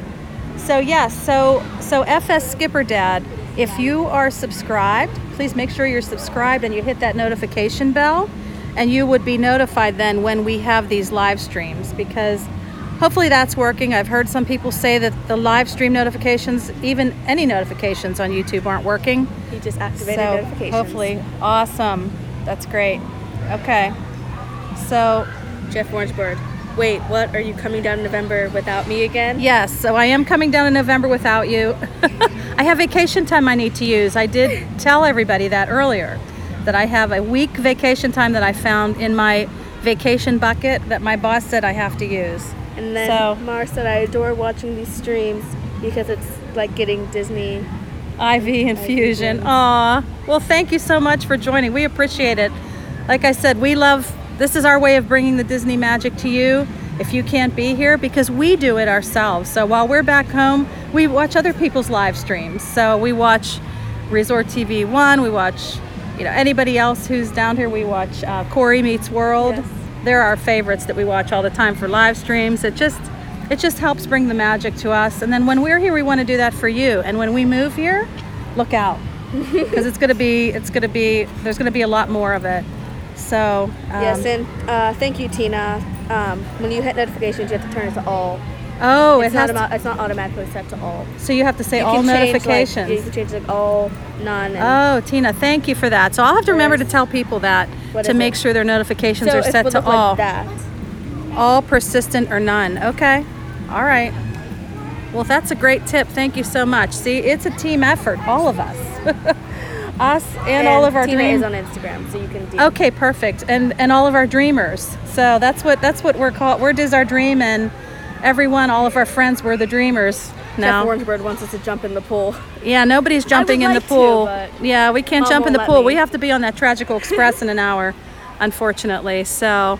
So yes, so FS Skipper Dad, if you are subscribed, please make sure you're subscribed and you hit that notification bell, and you would be notified then when we have these live streams, because hopefully that's working. I've heard some people say that the live stream notifications, even any notifications on YouTube, aren't working. You just activated So notifications. hopefully, awesome. That's great. Okay. So Jeff Orangebird. Wait, what? Are you coming down in November without me again? yes, so I am coming down in November without you. I have vacation time I need to use. I did tell everybody that earlier, that I have a week vacation time that I found in my vacation bucket that my boss said I have to use. And then So- Mara said, I adore watching these streams because it's like getting Disney. IV infusion. Aw. Well, thank you so much for joining. We appreciate it. Like I said, this is our way of bringing the Disney magic to you if you can't be here, because we do it ourselves. So while we're back home, we watch other people's live streams. So we watch Resort TV 1, we watch anybody else who's down here. We watch Corey Meets World. Yes. They're our favorites that we watch all the time for live streams. It just helps bring the magic to us. And then when we're here, we want to do that for you. And when we move here, look out, because there's going to be a lot more of it. So Yes, and thank you, Tina. When you hit notifications, you have to turn it to all. oh, It's not automatically set to all. so you have to say You all can change, notifications. you can change like all, none. And Oh, Tina, thank you for that. So I'll have to remember to Yes. tell people that What to is make it? sure their notifications so are it set would to look all. like that. All, persistent, or none. Okay. All right. Well, that's a great tip. Thank you so much. See, it's a team effort, all of us. Us and all of our Tina dream. is on Instagram, so you can do. Okay, perfect. And all of our dreamers. So that's what we're called. We're Diz Our Dream, and everyone, all of our friends, we're the dreamers now. Jeff Orangebird wants us to jump in the pool. Yeah, nobody's jumping in like the pool. to, but Yeah, we can't Mom jump in won't the let pool. me. We have to be on that Tragical Express in an hour, unfortunately. So,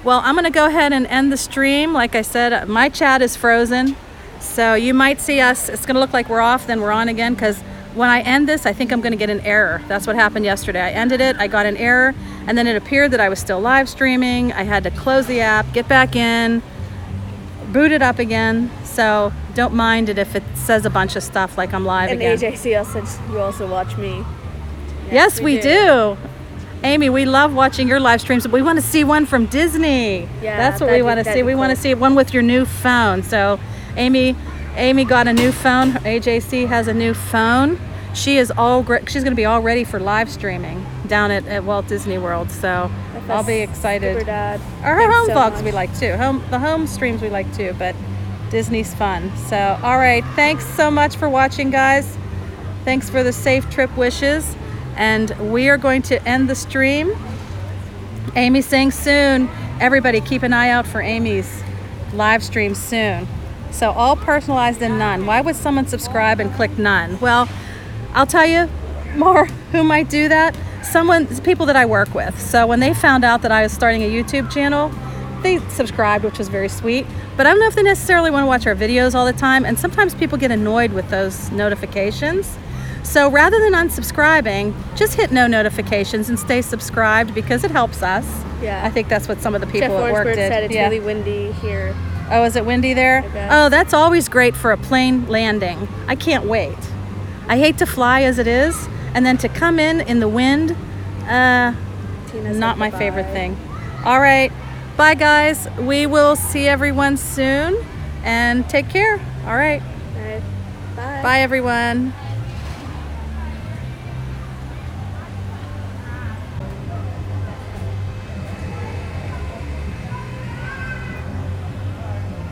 well, I'm going to go ahead and end the stream. Like I said, my chat is frozen. So you might see us. It's going to look like we're off, then we're on again, because when I end this, I think I'm going to get an error. That's what happened yesterday. I ended it, I got an error, and then it appeared that I was still live streaming. I had to close the app, get back in, boot it up again. So don't mind it if it says a bunch of stuff like I'm live And again. AJCL said you also watch me. Yes, we do. Amy, we love watching your live streams, but we want to see one from Disney. Yeah, that's what that'd we be- want to that'd see. be We want to cool. see one with your new phone. So Amy got a new phone. AJC has a new phone. She is she's going to be all ready for live streaming down at Walt Disney World. So I'll be excited. Super Dad. Our Thanks home so vlogs much. we like too. The home streams we like too, but Disney's fun. So, all right. Thanks so much for watching, guys. Thanks for the safe trip wishes. And we are going to end the stream. Amy's saying soon. Everybody keep an eye out for Amy's live stream soon. So all personalized and none. Why would someone subscribe and click none? Well, I'll tell you more who might do that. People that I work with. So when they found out that I was starting a YouTube channel, they subscribed, which was very sweet. But I don't know if they necessarily want to watch our videos all the time. And sometimes people get annoyed with those notifications. So rather than unsubscribing, just hit no notifications and stay subscribed because it helps us. Yeah. I think that's what some of the people Jeff at work Orangeburg did. said it's really windy here. Oh, is it windy there? I guess. Oh, that's always great for a plane landing. I can't wait. I hate to fly as it is, and then to come in the wind, not my favorite thing. All right, bye guys. We will see everyone soon, and take care. All right. All right. Bye. Bye everyone.